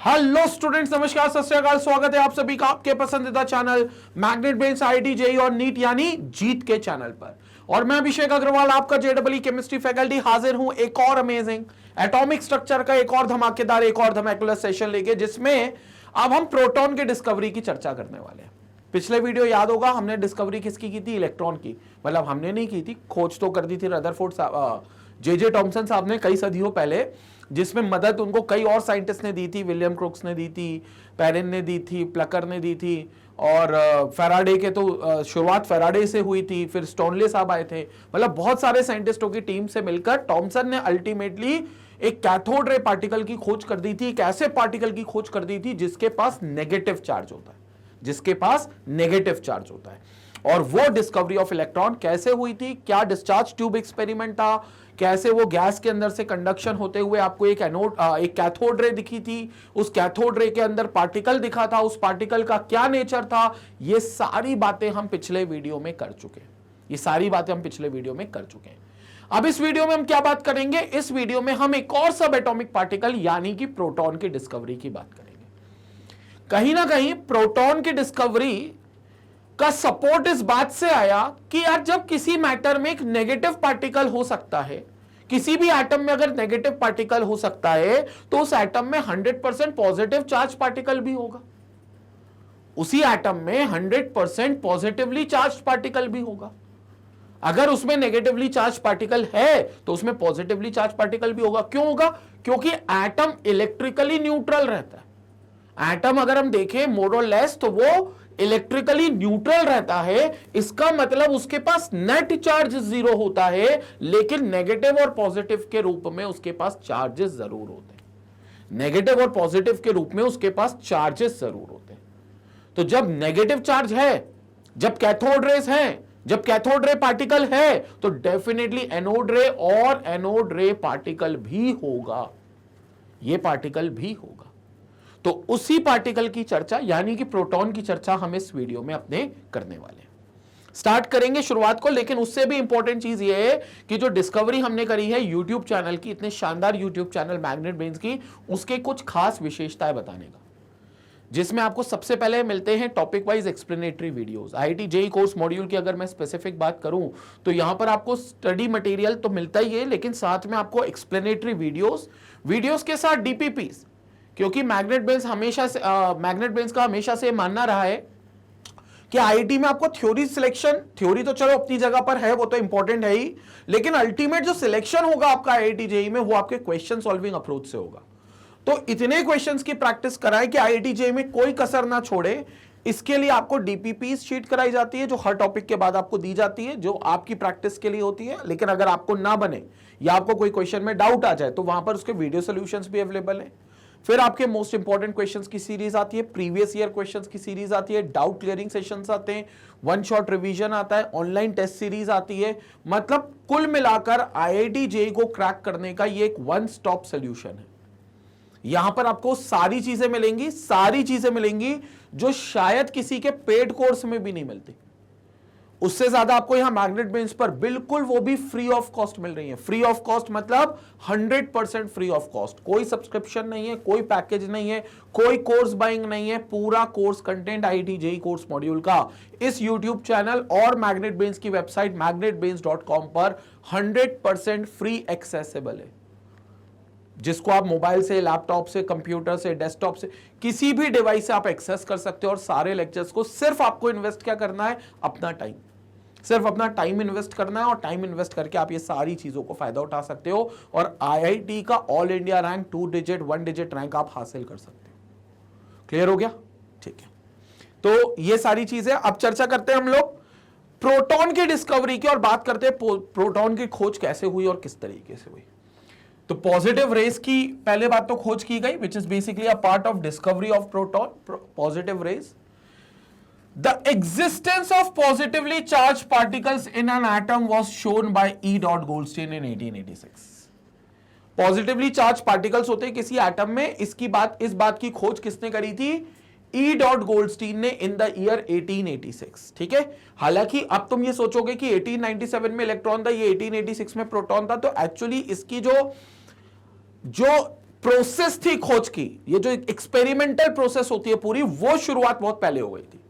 Hello students, नमस्कार, सत श्री अकाल। स्वागत है आप सभी का आपके पसंदीदा channel magnet brains IIT JEE और नीट यानी जीत के चैनल पर। और मैं अभिषेक अग्रवाल, आपका जेईई केमिस्ट्री फैकल्टी, हाजिर हूं एक और अमेजिंग एटॉमिक स्ट्रक्चर का एक और धमाकेदार, एक और धमाकेदार सेशन लेके, जिसमें अब हम प्रोटॉन की डिस्कवरी की चर्चा करने वाले हैं। पिछले वीडियो याद होगा, हमने डिस्कवरी किसकी की थी? इलेक्ट्रॉन की। मतलब हमने नहीं की थी, खोज तो कर दी थी रदरफोर्ड जे टॉमसन साहब ने कई सदियों पहले, जिसमें मदद उनको कई और साइंटिस्ट ने दी थी। विलियम क्रुक्स ने दी थी, पेरिन ने दी थी, प्लकर ने दी थी, और फैराडे के तो शुरुआत फैराडे से हुई थी, फिर स्टोनले साहब आए थे। मतलब बहुत सारे साइंटिस्टों की टीम से मिलकर टॉमसन ने अल्टीमेटली एक कैथोड रे पार्टिकल की खोज कर दी थी, एक ऐसे पार्टिकल की खोज कर दी थी जिसके पास नेगेटिव चार्ज होता है, जिसके पास नेगेटिव चार्ज होता है। और वो डिस्कवरी ऑफ इलेक्ट्रॉन कैसे हुई थी? क्या डिस्चार्ज ट्यूब एक्सपेरिमेंट था? कैसे वो गैस के अंदर से कंडक्शन होते हुए आपको एक एक कैथोड रे दिखी थी, उस कैथोड रे के अंदर पार्टिकल दिखा था, उस पार्टिकल का क्या नेचर था? ये सारी बातें हम पिछले वीडियो में कर चुके हैं। ये सारी बातें हम पिछले वीडियो में कर चुके हैं। अब इस वीडियो में हम क्या बात करेंगे? इस वीडियो में हम एक और सब एटॉमिक पार्टिकल यानी कि प्रोटॉन की डिस्कवरी की बात करेंगे। कहीं ना कहीं प्रोटॉन की डिस्कवरी का सपोर्ट इस बात से आया कि यार, जब किसी मैटर में एक नेगेटिव पार्टिकल हो सकता है, किसी भी एटम में अगर नेगेटिव पार्टिकल हो सकता है, तो उस एटम में 100% पॉजिटिव चार्ज पार्टिकल भी होगा। उसी एटम में 100% पॉजिटिवली चार्ज पार्टिकल भी होगा। अगर उसमें नेगेटिवली चार्ज पार्टिकल है तो उसमें पॉजिटिवली चार्ज पार्टिकल भी होगा। क्यों होगा? क्योंकि एटम इलेक्ट्रिकली न्यूट्रल रहता है। एटम अगर हम देखें मोर और लेस, तो वो इलेक्ट्रिकली न्यूट्रल रहता है। इसका मतलब उसके पास नेट चार्ज जीरो होता है, लेकिन नेगेटिव और पॉजिटिव के रूप में उसके पास चार्जेस जरूर होते हैं। नेगेटिव और पॉजिटिव के रूप में उसके पास चार्जेस जरूर होते हैं। तो जब नेगेटिव चार्ज है, जब कैथोड रेस है, जब कैथोड रे पार्टिकल है, तो डेफिनेटली एनोड रे और एनोड रे पार्टिकल भी होगा। यह पार्टिकल भी होगा। तो उसी पार्टिकल की चर्चा यानी कि प्रोटॉन की चर्चा हम इस वीडियो में अपने करने वाले हैं। स्टार्ट करेंगे शुरुआत को, लेकिन उससे भी इंपॉर्टेंट चीज यह है कि जो डिस्कवरी हमने करी है यूट्यूब चैनल की, इतने शानदार यूट्यूब चैनल मैग्नेट ब्रेन्स की, उसके कुछ खास विशेषताएं बताने का, जिसमें आपको सबसे पहले मिलते हैं topic wise explanatory videos. IIT JEE course module की अगर मैं स्पेसिफिक बात करूं तो यहां पर आपको स्टडी मटेरियल तो मिलता ही है, लेकिन साथ में आपको एक्सप्लेनेटरी वीडियोस के साथ डीपीपीस। क्योंकि मैग्नेट ब्रेन्स का हमेशा से मानना रहा है कि आईआईटी में आपको थ्योरी तो चलो अपनी जगह पर है, वो तो इंपॉर्टेंट है ही, लेकिन अल्टीमेट जो सिलेक्शन होगा आपका आईआईटी जेईई में, वो आपके क्वेश्चन सॉल्विंग अप्रोच से होगा। तो इतने क्वेश्चंस की प्रैक्टिस कराएं कि आईआईटी जेईई में कोई कसर ना छोड़े। इसके लिए आपको डीपीपी शीट कराई जाती है, जो हर टॉपिक के बाद आपको दी जाती है, जो आपकी प्रैक्टिस के लिए होती है। लेकिन अगर आपको ना बने या आपको कोई क्वेश्चन में डाउट आ जाए, तो वहां पर उसके वीडियो सोल्यूशंस भी अवेलेबल है। फिर आपके मोस्ट इंपॉर्टेंट क्वेश्चंस की सीरीज आती है, प्रीवियस ईयर क्वेश्चंस की सीरीज आती है, डाउट क्लियरिंग सेशंस आते हैं, वन शॉट रिवीजन आता है, ऑनलाइन टेस्ट सीरीज आती है। मतलब कुल मिलाकर आईआईटी जेईई को क्रैक करने का ये एक वन स्टॉप सोल्यूशन है। यहां पर आपको सारी चीजें मिलेंगी जो शायद किसी के पेड कोर्स में भी नहीं मिलती। उससे ज्यादा आपको यहां मैग्नेट ब्रेन्स पर बिल्कुल वो भी फ्री ऑफ कॉस्ट मिल रही है। फ्री ऑफ कॉस्ट मतलब 100% फ्री ऑफ कॉस्ट। कोई सब्सक्रिप्शन नहीं है, कोई पैकेज नहीं है, कोई कोर्स बाइंग नहीं है। पूरा course content IIT JEE course module का इस यूट्यूब चैनल और मैग्नेट ब्रेन्स की वेबसाइट magnetbrains.com पर 100% फ्री एक्सेसिबल है, जिसको आप मोबाइल से, लैपटॉप से, कंप्यूटर से, डेस्कटॉप से, किसी भी डिवाइस से आप एक्सेस कर सकते हो। और सारे लेक्चर्स को सिर्फ आपको इन्वेस्ट क्या करना है? अपना टाइम। सिर्फ अपना टाइम इन्वेस्ट करना है, और टाइम इन्वेस्ट करके आप ये सारी चीजों को फायदा उठा सकते हो, और आईआईटी का all India rank 2 digit 1 digit rank आप हासिल कर सकते हो। क्लियर हो गया? ठीक है, तो ये सारी चीजें अब चर्चा करते हैं हम लोग प्रोटॉन की डिस्कवरी की, और बात करते हैं प्रोटॉन की खोज कैसे हुई और किस तरीके से हुई। तो पॉजिटिव रेस की पहले बात तो खोज की गई, which is basically a part of discovery of proton, positive rays. The existence of positively charged particles in an atom was shown by E. Goldstein in 1886. Positively charge particles होते हैं किसी एटम में, इस बात की खोज किसने करी थी? E. गोल्डस्टीन ने इन द ईयर 1886। ठीक है, हालांकि अब तुम ये सोचोगे कि 1897 में इलेक्ट्रॉन था, ये 1886 में प्रोटॉन था, तो एक्चुअली इसकी जो प्रोसेस थी खोज की, ये जो एक्सपेरिमेंटल प्रोसेस होती है पूरी, वो शुरुआत बहुत पहले हो गई थी।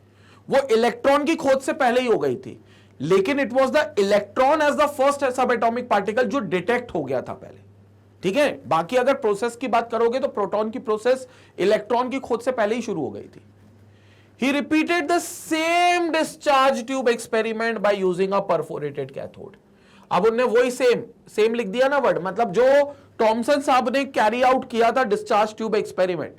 वो इलेक्ट्रॉन की खोज से पहले ही हो गई थी, लेकिन it was the electron as the first sub atomic particle जो डिटेक्ट हो गया था पहले। ठीक है, बाकी अगर प्रोसेस की बात करोगे तो प्रोटॉन की प्रोसेस इलेक्ट्रॉन की खोज से पहले ही शुरू हो गई थी। He repeated the same discharge tube experiment by using a perforated cathode. अब उन्होंने वही सेम लिख दिया ना वर्ड, मतलब जो टॉमसन साहब ने कैरी आउट किया था डिस्चार्ज ट्यूब एक्सपेरिमेंट,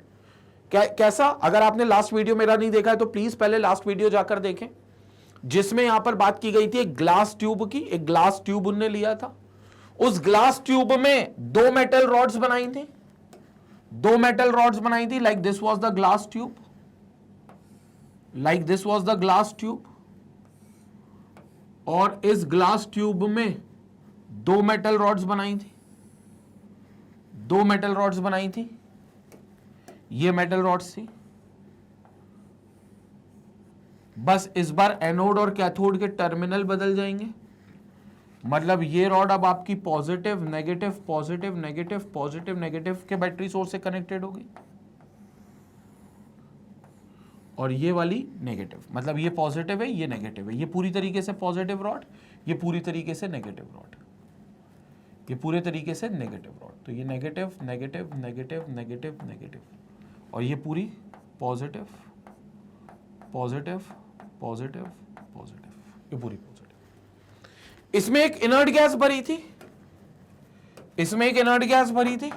कैसा? अगर आपने लास्ट वीडियो मेरा नहीं देखा है तो प्लीज पहले लास्ट वीडियो जाकर देखें, जिसमें यहां पर बात की गई थी एक ग्लास ट्यूब की। एक ग्लास ट्यूब उन्होंने लिया था, उस ग्लास ट्यूब में दो मेटल रॉड्स बनाई थी, दो मेटल रॉड्स बनाई थी, like this was the glass tube, like this was the glass tube, और इस ग्लास ट्यूब में दो मेटल रॉड्स बनाई थी, दो मेटल रॉड्स बनाई थी, ये मेटल रॉड्स थी। बस इस बार एनोड और कैथोड के टर्मिनल बदल जाएंगे, मतलब ये रॉड अब आपकी positive negative positive negative positive negative के बैटरी सोर्स से कनेक्टेड होगी, और ये वाली नेगेटिव, मतलब ये पॉजिटिव है ये नेगेटिव है, ये पूरी तरीके से पॉजिटिव रॉड, ये पूरी तरीके से नेगेटिव रॉड, ये पूरे तरीके से नेगेटिव रॉड। तो ये negative negative negative negative negative, और ये पूरी पॉजिटिव पॉजिटिव पॉजिटिव पॉजिटिव, ये पूरी पॉजिटिव। इसमें एक इनर्ट गैस भरी थी, इसमें एक इनर्ट गैस भरी थी।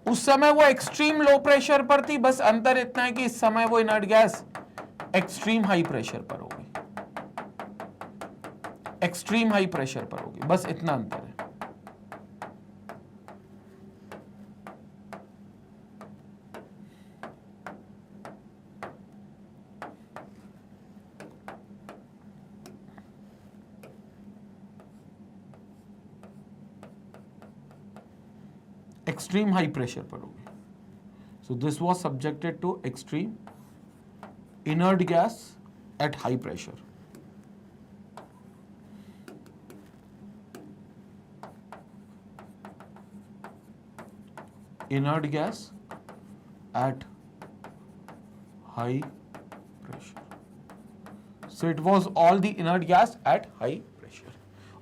उस समय वो एक्सट्रीम लो प्रेशर पर थी, बस अंतर इतना है कि इस समय वो inert gas extreme high pressure पर होगी, एक्सट्रीम हाई प्रेशर पर होगी, बस इतना अंतर है। एक्सट्रीम हाई प्रेशर पर होगी। So this was subjected to extreme inert gas at high pressure. Inert gas at high pressure. So it was all the inert gas at high pressure.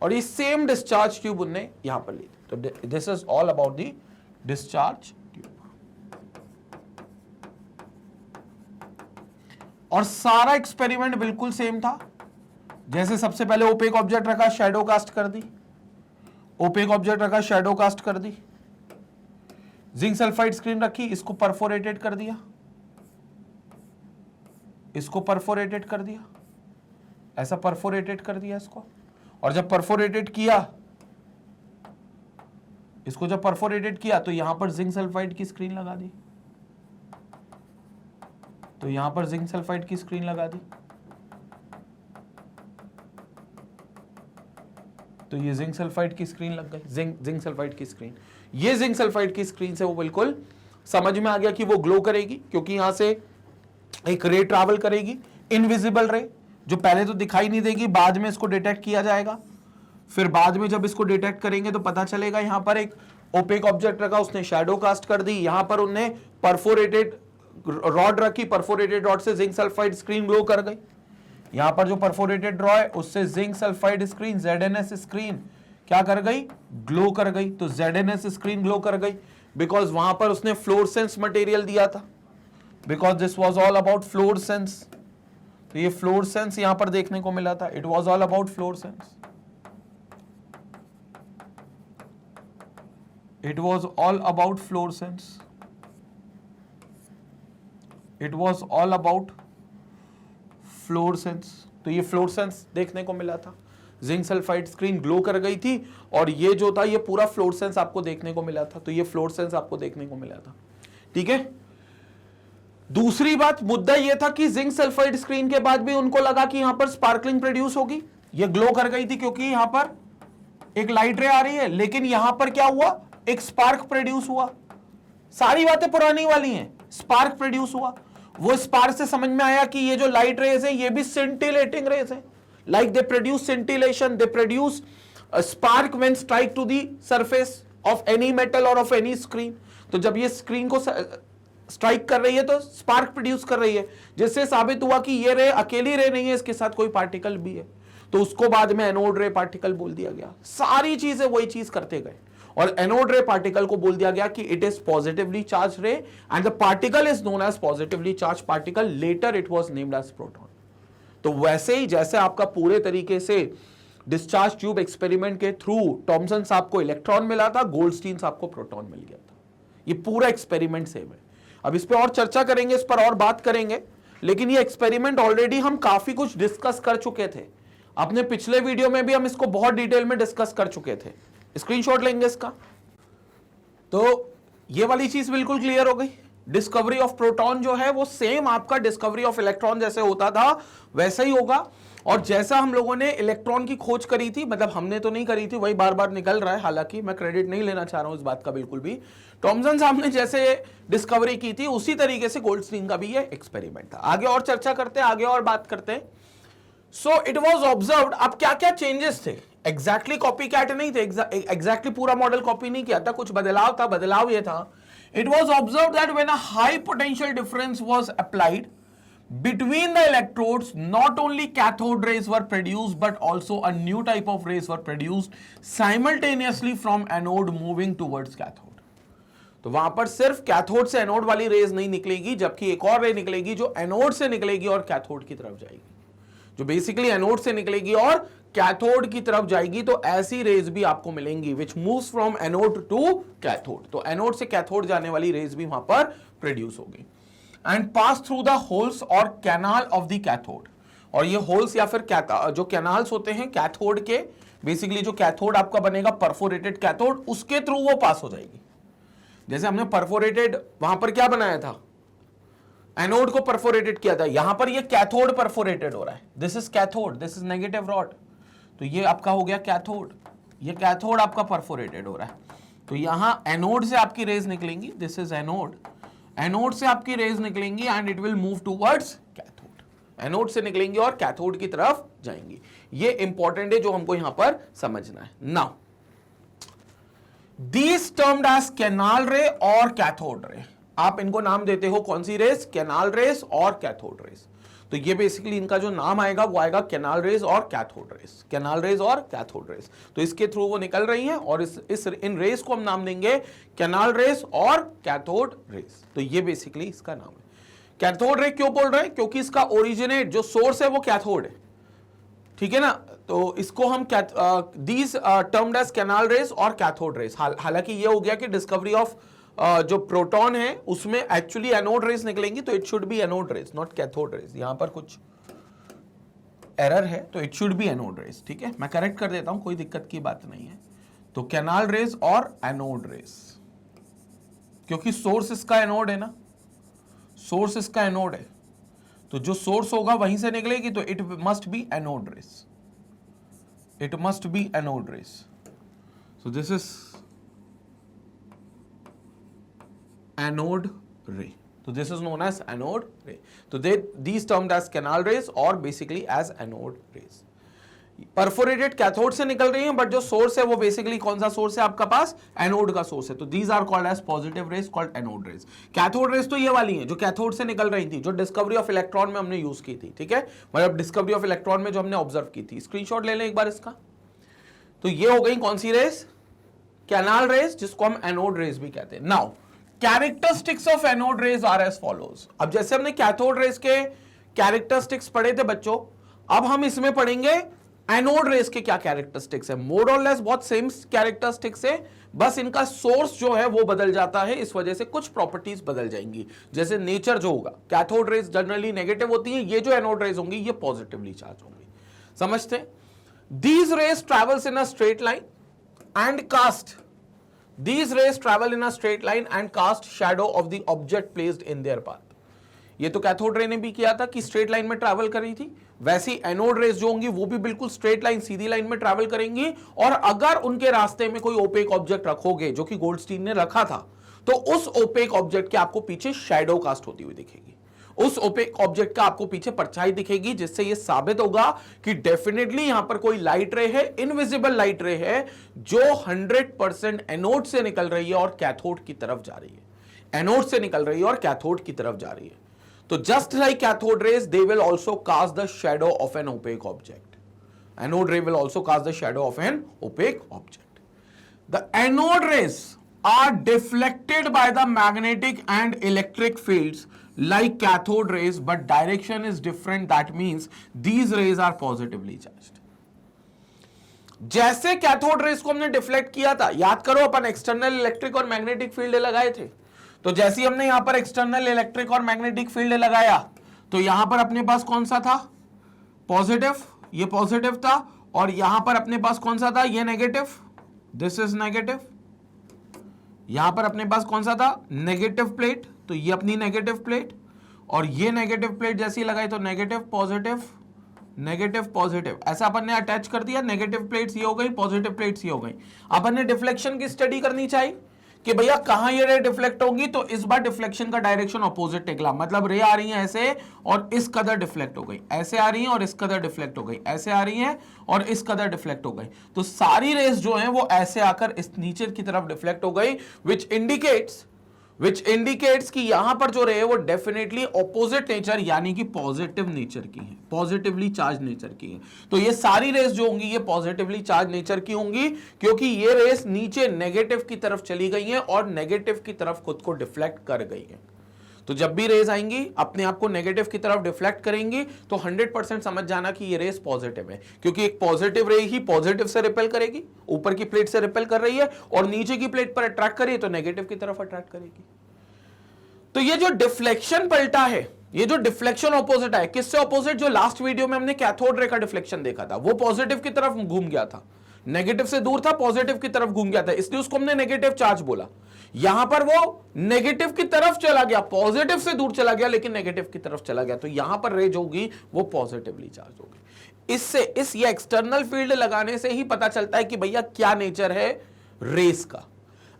और ये सेम डिस्चार्ज ट्यूब उनने यहां पर ली। तो this is all about the discharge tube. और सारा experiment बिल्कुल same था। जैसे सबसे पहले ओपेक ऑब्जेक्ट रखा, शैडो कास्ट कर दी, ओपेक ऑब्जेक्ट रखा, शैडो कास्ट कर दी, जिंक सल्फाइड स्क्रीन रखी, इसको परफोरेटेड कर दिया, इसको परफोरेटेड कर दिया, ऐसा परफोरेटेड कर दिया इसको। और जब परफोरेटेड किया, इसको जब परफोरेटेड किया तो यहां पर जिंक सल्फाइड की स्क्रीन लगा दी, तो यहां पर जिंक सल्फाइड की स्क्रीन लगा दी, तो ये जिंक सल्फाइड की स्क्रीन लग गई, जिंक सल्फाइड की स्क्रीन। ये जिंक सल्फाइड की स्क्रीन से वो बिल्कुल समझ में आ गया कि वो ग्लो करेगी, क्योंकि यहां से एक रे ट्रैवल करेगी, इनविजिबल रे, जो पहले तो दिखाई नहीं देगी, बाद में इसको डिटेक्ट किया जाएगा। फिर बाद में जब इसको डिटेक्ट करेंगे तो पता चलेगा यहां पर एक ओपेक ऑब्जेक्ट रखा, उसने शैडो कास्ट कर दी, यहां पर उन्होंने परफोरेटेड रॉड रखी, परफोरेटेड रॉड से जिंक सल्फाइड स्क्रीन ग्लो कर गई। यहां पर जो परफोरेटेड रॉड है उससे zinc sulphide screen, ZnS screen क्या कर गई? ग्लो कर गई। तो ZnS स्क्रीन ग्लो कर गई बिकॉज वहां पर उसने फ्लोरेसेंस मटेरियल दिया था, because this was all about fluorescence. तो ये फ्लोरेसेंस यहां पर देखने को मिला था, it was all about fluorescence, it was all about fluorescence, it was all about fluorescence. तो ये फ्लोरेसेंस देखने को मिला था, जिंक सल्फाइड स्क्रीन ग्लो कर गई थी, और ये जो था ये पूरा फ्लोरेसेंस आपको देखने को मिला था। तो ये फ्लोरेसेंस आपको देखने को मिला था, ठीक है। दूसरी बात, मुद्दा ये था कि जिंक सल्फाइड स्क्रीन के बाद भी उनको लगा कि यहां पर स्पार्कलिंग प्रोड्यूस होगी, ये ग्लो कर गई थी क्योंकि यहां पर एक लाइट रे आ रही है, लेकिन यहां पर क्या हुआ? एक स्पार्क प्रोड्यूस हुआ। सारी बातें पुरानी वाली हैं, स्पार्क प्रोड्यूस हुआ। वो स्पार्क से समझ में आया कि ये जो लाइट रेज है ये भी सिंटिलेटिंग रेज है, like they produce scintillation, they produce a spark when strike to the surface of any metal or of any screen. तो जब ये स्क्रीन को स्ट्राइक कर रही है तो स्पार्क प्रोड्यूस कर रही है, जिससे साबित हुआ कि ये रे अकेली रे नहीं है, इसके साथ कोई पार्टिकल भी है। तो उसको बाद में एनोड रे पार्टिकल बोल दिया गया। सारी चीजें वही चीज करते गए और एनोड रे पार्टिकल को बोल दिया गया कि it is positively charge ray and the particle is known as positively charge particle, later it was named as proton. तो वैसे ही जैसे आपका पूरे तरीके से डिस्चार्ज ट्यूब एक्सपेरिमेंट के थ्रू थॉमसन साहब को इलेक्ट्रॉन मिला था, गोल्डस्टीन साहब को प्रोटॉन मिल गया था। ये पूरा एक्सपेरिमेंट सेम है। अब इस पर और चर्चा करेंगे, इस पर और बात करेंगे, लेकिन ये एक्सपेरिमेंट ऑलरेडी हम काफी कुछ डिस्कस कर चुके थे। अपने पिछले वीडियो में भी हम इसको बहुत डिटेल में डिस्कस कर चुके थे। स्क्रीनशॉट लेंगे इसका। तो ये वाली चीज बिल्कुल क्लियर हो गई। डिस्कवरी ऑफ प्रोटॉन जो है वो सेम आपका डिस्कवरी ऑफ इलेक्ट्रॉन जैसे होता था वैसा ही होगा। और जैसा हम लोगों ने इलेक्ट्रॉन की खोज करी थी, मतलब हमने तो नहीं करी थी, वही बार बार निकल रहा है, हालांकि मैं क्रेडिट नहीं लेना चाह रहा हूं इस बात का बिल्कुल भी। थॉमसन साहब ने जैसे डिस्कवरी की थी उसी तरीके से गोल्डस्टीन का भी ये एक्सपेरिमेंट था। आगे और चर्चा करते हैं, आगे और बात करते हैं। So it was observed. अब क्या क्या चेंजेस थे? एग्जैक्टली कॉपी कैट नहीं थे, एग्जैक्टली पूरा मॉडल कॉपी नहीं किया था, कुछ बदलाव था। बदलाव ये था, it was observed that when a high potential difference was applied between the electrodes, not only cathode rays were produced but also a new type of rays were produced simultaneously from anode moving towards cathode। तो वहां पर सिर्फ cathode से anode वाली raise नहीं निकलेगी, जबकि एक और रे निकलेगी जो एनोड से निकलेगी और कैथोड की तरफ जाएगी, जो बेसिकली एनोड से निकलेगी और कैथोड की तरफ जाएगी। तो ऐसी रेज भी आपको मिलेंगी which moves from anode to cathode. तो एनोड से कैथोड जाने वाली रेज भी वहां पर प्रोड्यूस होगी and pass through the holes और कैनाल ऑफ द कैथोड। और ये होल्स या फिर जो कैनाल्स होते हैं कैथोड के, बेसिकली जो कैथोड आपका बनेगा परफोरेटेड कैथोड, उसके थ्रू वो पास हो जाएगी। जैसे हमने परफोरेटेड वहां पर क्या बनाया था, एनोड को परफोरेटेड किया था, यहां पर ये कैथोड परफोरेटेड हो रहा है। This is cathode, this is negative rod, तो ये आपका हो गया कैथोड, ये कैथोड आपका परफोरेटेड हो रहा है। तो यहां एनोड से आपकी रेज निकलेंगी, दिस इज एनोड, एनोड से आपकी रेज निकलेंगी and it will move towards cathode. Anode से निकलेंगी और कैथोड की तरफ जाएंगी। ये इंपॉर्टेंट है जो हमको यहां पर समझना है। Now these termed as canal ray और कैथोड रे, आप इनको नाम देते हो कौन सी रेस? कैनाल रेस और कैथोड रेस। तो ये बेसिकली इनका जो नाम आएगा वो आएगा कैनाल रेस और कैथोड रेस, कैनाल रेस और कैथोड रेस। तो इसके थ्रू वो निकल रही हैं और इन रेस को हम नाम देंगे कैनाल रेस और कैथोड रेस। तो ये बेसिकली इसका नाम है। कैथोड रे क्यों बोल रहे हैं? क्योंकि इसका ओरिजिनेट जो सोर्स है वो कैथोड है, ठीक है ना। तो इसको हम these termed as canal rays और कैथोड रेस। हालांकि ये हो गया कि डिस्कवरी ऑफ जो प्रोटॉन है उसमें एक्चुअली एनोड रेस निकलेंगी, तो it should be anode race naught cathode rays. यहां पर कुछ एरर है, तो it should be anode race, ठीक है। मैं करेक्ट कर देता हूं, कोई दिक्कत की बात नहीं है। तो कैनाल रेस और एनोड रेस, क्योंकि सोर्स इसका एनोड है ना, सोर्स इसका एनोड है, तो जो सोर्स होगा वहीं से निकलेगी, तो it must be anode rays, it must be anode rays. So this is anode ray, तो this is known as anode ray. तो these termed as canal rays और basically as anode rays. Perforated cathode से निकल रही हैं, but जो source है वो बेसिकली कौन सा सोर्स है आपका पास? एनोड का सोर्स है। तो these are called as positive rays, called anode rays. Cathode rays तो ये वाली हैं जो कैथोड से निकल रही थी, जो डिस्कवरी ऑफ इलेक्ट्रॉन में हमने यूज की थी, ठीक है, मतलब डिस्कवरी ऑफ इलेक्ट्रॉन में जो हमने ऑब्जर्व की थी। स्क्रीनशॉट ले लें एक बार इसका। तो ये हो गई कौन सी रेस? कैनाल रेस, जिसको हम एनोड रेस भी कहते हैं। Now characteristics of anode rays are as follows. अब जैसे हमने कैथोड रेस के कैरेक्टरिस्टिक्स पढ़े थे बच्चों, अब हम इसमें पढ़ेंगे एनोड रेस के क्या कैरेक्टरिस्टिक्स है। मोर और लेस बहुत सेम कैरेक्टरिस्टिक्स है, बस इनका सोर्स जो है वो बदल जाता है, इस वजह से कुछ प्रॉपर्टीज बदल जाएंगी। जैसे नेचर जो होगा, कैथोड रेस जनरली नेगेटिव होती है, ये जो एनोड रेस होंगी ये पॉजिटिवली चार्ज होंगी। समझते हैं? These rays travels in a straight line and cast These rays travel in a straight line and cast shadow of the object placed in their path। ये तो कैथोड रे ने भी किया था कि स्ट्रेट लाइन में ट्रैवल कर रही थी, वैसी एनोड रेस जो होंगी वो भी बिल्कुल स्ट्रेट लाइन, सीधी लाइन में ट्रैवल करेंगी। और अगर उनके रास्ते में कोई ओपेक ऑब्जेक्ट रखोगे, जो कि गोल्डस्टीन ने रखा था, तो उस ओपेक ऑब्जेक्ट के आपको पीछे शैडो कास्ट होती हुई दिखेगी। उस ओपेक ऑब्जेक्ट का आपको पीछे परछाई दिखेगी, जिससे यह साबित होगा कि डेफिनेटली यहां पर कोई लाइट रे है, इनविजिबल लाइट रे है, जो 100% एनोड से निकल रही है और कैथोड की तरफ जा रही है। एनोड से निकल रही है और कैथोड की तरफ जा रही है। तो just like cathode rays, they will also cast the shadow of an opaque object. Anode ray will also cast the shadow of an opaque object. The anode rays are deflected by the magnetic and electric fields like cathode rays, but direction is different. That means these rays are positively charged. जैसे cathode rays को हमने deflect किया था, याद करो अपन external electric और magnetic field लगाए थे। तो जैसे हमने यहां पर एक्सटर्नल इलेक्ट्रिक और मैग्नेटिक फील्ड लगाया, तो यहां पर अपने पास कौन सा था? पॉजिटिव, ये पॉजिटिव था, और यहां पर अपने पास कौन सा था? ये नेगेटिव, दिस इज नेगेटिव। यहां पर अपने पास कौन सा था? नेगेटिव प्लेट, तो ये अपनी नेगेटिव प्लेट, और ये नेगेटिव प्लेट जैसी लगाई तो नेगेटिव पॉजिटिव, नेगेटिव पॉजिटिव, ऐसा अपन ने अटैच कर दिया। नेगेटिव प्लेट्स ये हो गई, पॉजिटिव प्लेट्स ये हो गई। अपन ने डिफ्लेक्शन की स्टडी करनी चाहिए कि भैया कहां ये रे डिफ्लेक्ट होंगी, तो इस बार डिफ्लेक्शन का डायरेक्शन ऑपोजिट निकला, मतलब रे आ रही है ऐसे और इस कदर डिफ्लेक्ट हो गई, ऐसे आ रही है और इस कदर डिफ्लेक्ट हो गई, ऐसे आ रही है और इस कदर डिफ्लेक्ट हो गई। तो सारी रेस जो है वो ऐसे आकर इस नीचे की तरफ डिफ्लेक्ट हो गई, विच इंडिकेट्स कि यहां पर जो रे है वो डेफिनेटली ऑपोजिट नेचर यानी कि पॉजिटिव नेचर की है, पॉजिटिवली चार्ज नेचर की है। तो ये सारी रेस जो होंगी ये पॉजिटिवली चार्ज नेचर की होंगी, क्योंकि ये रेस नीचे नेगेटिव की तरफ चली गई है और नेगेटिव की तरफ खुद को डिफ्लेक्ट कर गई है। तो जब भी रेस आएंगी अपने आप को नेगेटिव की तरफ डिफ्लेक्ट करेंगी, तो 100% समझ जाना कि ये रेस पॉजिटिव है, क्योंकि एक पॉजिटिव रे ही पॉजिटिव से रिपेल करेगी, ऊपर की प्लेट से रिपेल कर रही है और नीचे की प्लेट पर अट्रैक्ट करिए तो नेगेटिव की तरफ अट्रैक्ट करेगी। तो ये जो डिफ्लेक्शन पलटा है, ये जो डिफ्लेक्शन ऑपोजिट है, किससे ऑपोजिट? जो लास्ट वीडियो में हमने कैथोड रे का डिफ्लेक्शन देखा था, वो पॉजिटिव की तरफ घूम गया था, नेगेटिव से दूर था, पॉजिटिव की तरफ घूम गया था, इसलिए उसको हमने नेगेटिव चार्ज बोला। यहां पर वो नेगेटिव की तरफ चला गया, पॉजिटिव से दूर चला गया लेकिन नेगेटिव की तरफ चला गया, तो यहां पर रेज होगी वो पॉजिटिवली चार्ज होगी। इससे ये एक्सटर्नल फील्ड लगाने से ही पता चलता है कि भैया क्या नेचर है रेस का।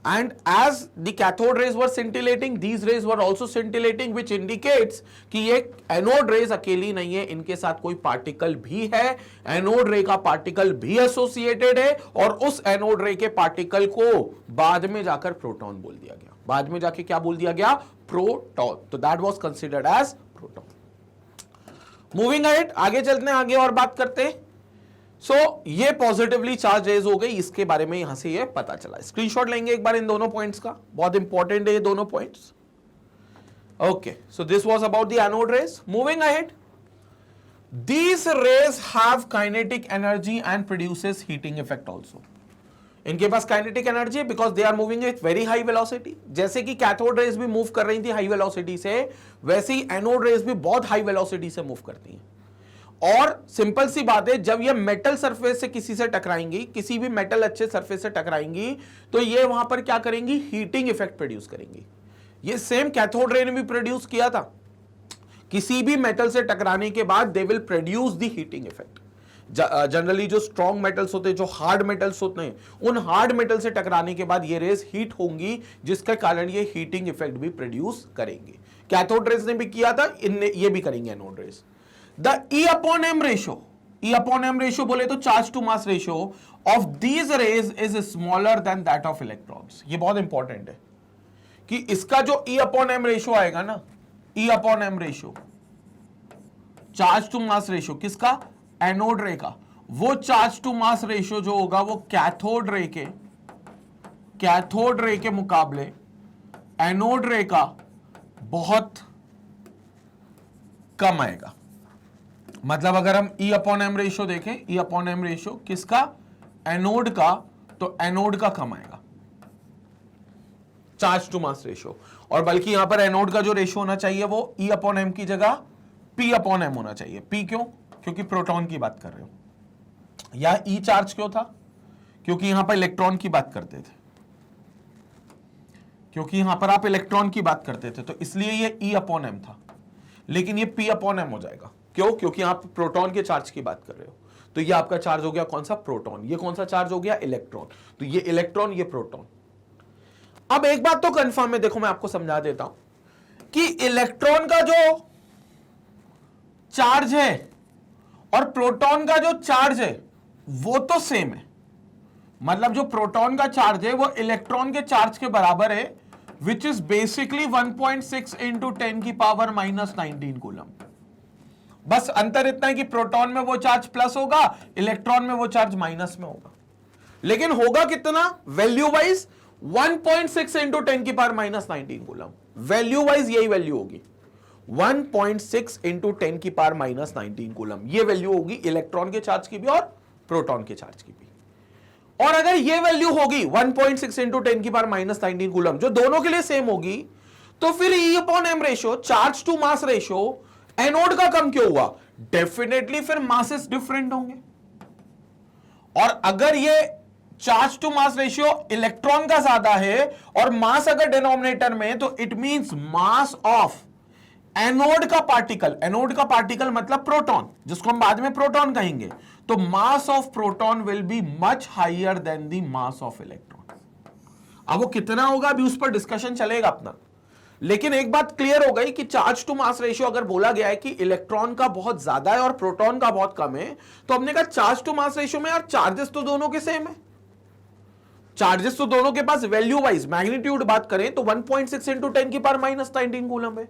And as the cathode rays were scintillating, these rays were also scintillating, which indicates कि ये एनोड रेज अकेली नहीं है, इनके साथ कोई पार्टिकल भी है, एनोड रे का पार्टिकल भी एसोसिएटेड है, और उस एनोड रे के पार्टिकल को बाद में जाकर प्रोटॉन बोल दिया गया। बाद में जाके क्या बोल दिया गया? प्रोटॉन। तो that was considered as proton. Moving ahead, आगे चलते हैं, आगे और बात करते हैं। ये पॉजिटिवली चार्ज रेज हो गई, इसके बारे में यहां से ये पता चला। स्क्रीनशॉट लेंगे एक बार इन दोनों पॉइंट्स का, बहुत इंपॉर्टेंट है ये दोनों points. Okay, so this was about the anode rays. Moving ahead, these rays have kinetic energy and produces heating effect also. इनके पास काइनेटिक एनर्जी है because they are moving with very high velocity. जैसे कि cathode rays भी move कर रही थी high velocity से, वैसे ही एनोड रेज भी बहुत हाई वेलोसिटी से मूव करती हैं। और सिंपल सी बात है, जब ये मेटल सरफेस से किसी से टकराएंगी, किसी भी मेटल अच्छे सरफेस से टकराएंगी, तो ये वहां पर क्या करेंगी? हीटिंग इफेक्ट प्रोड्यूस करेंगी। ये सेम कैथोड रे ने भी प्रोड्यूस किया था। किसी भी मेटल से टकराने के बाद they will produce the heating effect. Generally जो स्ट्रॉन्ग मेटल्स होते हैं, जो हार्ड मेटल्स होते हैं, उन हार्ड मेटल से टकराने के बाद ये रेज हीट होंगी, जिसके कारण ये हीटिंग इफेक्ट भी प्रोड्यूस करेंगे। कैथोड रेज ने भी किया था, ये भी करेंगे anode rays. The E/M ratio बोले तो charge to mass ratio of these rays is smaller than that of electrons. ये बहुत इंपॉर्टेंट है कि इसका जो E/M रेशियो आएगा ना, E/M ratio, charge to mass ratio किसका? एनोड रे का। वो चार्ज टू मास रेशियो जो होगा वो कैथोड रे के मुकाबले एनोड रे का बहुत कम आएगा। मतलब अगर हम E/M रेशियो देखें, E/M रेशियो किसका? एनोड का, तो एनोड का कम आएगा चार्ज टू मास रेशियो। और बल्कि यहां पर एनोड का जो रेशियो होना चाहिए वो E/M की जगह P/M होना चाहिए। P क्यों? क्योंकि प्रोटॉन की बात कर रहे हो। यहां E चार्ज क्यों था? क्योंकि यहां पर इलेक्ट्रॉन की बात करते थे, क्योंकि यहां पर आप इलेक्ट्रॉन की बात करते थे, तो इसलिए ये E/M था। लेकिन ये P/M हो जाएगा। क्यों? क्योंकि आप प्रोटॉन के चार्ज की बात कर रहे हो। तो ये आपका चार्ज हो गया कौन सा? प्रोटॉन। ये कौन सा चार्ज हो गया? इलेक्ट्रॉन। तो ये इलेक्ट्रॉन, ये प्रोटॉन। अब एक बात तो कंफर्म है, देखो मैं आपको समझा देता हूं कि इलेक्ट्रॉन का जो चार्ज है और प्रोटॉन का जो चार्ज है वो तो सेम है, मतलब जो प्रोटॉन का चार्ज है वो इलेक्ट्रॉन के चार्ज के बराबर है, विच इज बेसिकली 1.6 इंटू 10 की पावर माइनस 19 कूलम। बस अंतर इतना है कि प्रोटॉन में वो चार्ज प्लस होगा, इलेक्ट्रॉन में वो चार्ज माइनस में होगा, लेकिन होगा कितना वैल्यू वाइज 1.6 इंटू 10 की power minus 19 coulomb. Value wise यही वैल्यू होगी 1.6 इंटू 10 की पावर माइनस 19 कूलम। ये वैल्यू होगी इलेक्ट्रॉन के चार्ज की भी और प्रोटॉन के चार्ज की भी। और अगर ये वैल्यू होगी 1.6 इंटू 10 की पावर माइनस 19 कूलम, जो दोनों के लिए सेम होगी, तो फिर E upon M ratio, charge to mass ratio anode का कम क्यों हुआ? डेफिनेटली फिर मासेस डिफरेंट होंगे। और अगर ये charge to mass ratio electron का ज्यादा है और मास अगर डिनोमिनेटर में, तो it means mass of anode का पार्टिकल, एनोड का पार्टिकल मतलब प्रोटॉन, जिसको हम बाद में प्रोटॉन कहेंगे, तो mass of proton will be much higher than the mass of electron. अब वो कितना होगा अभी उस पर डिस्कशन चलेगा अपना, लेकिन एक बात क्लियर हो गई कि चार्ज टू मास रेशियो अगर बोला गया है कि इलेक्ट्रॉन का बहुत ज्यादा है और प्रोटॉन का बहुत कम है, तो हमने कहा चार्ज टू मास रेशियो में यार चार्जेस तो दोनों के सेम है, चार्जेस तो दोनों के पास वैल्यू वाइज मैग्नीट्यूड बात करें तो 1.6 इंटू 10 की पावर माइनस 19 कूलम है।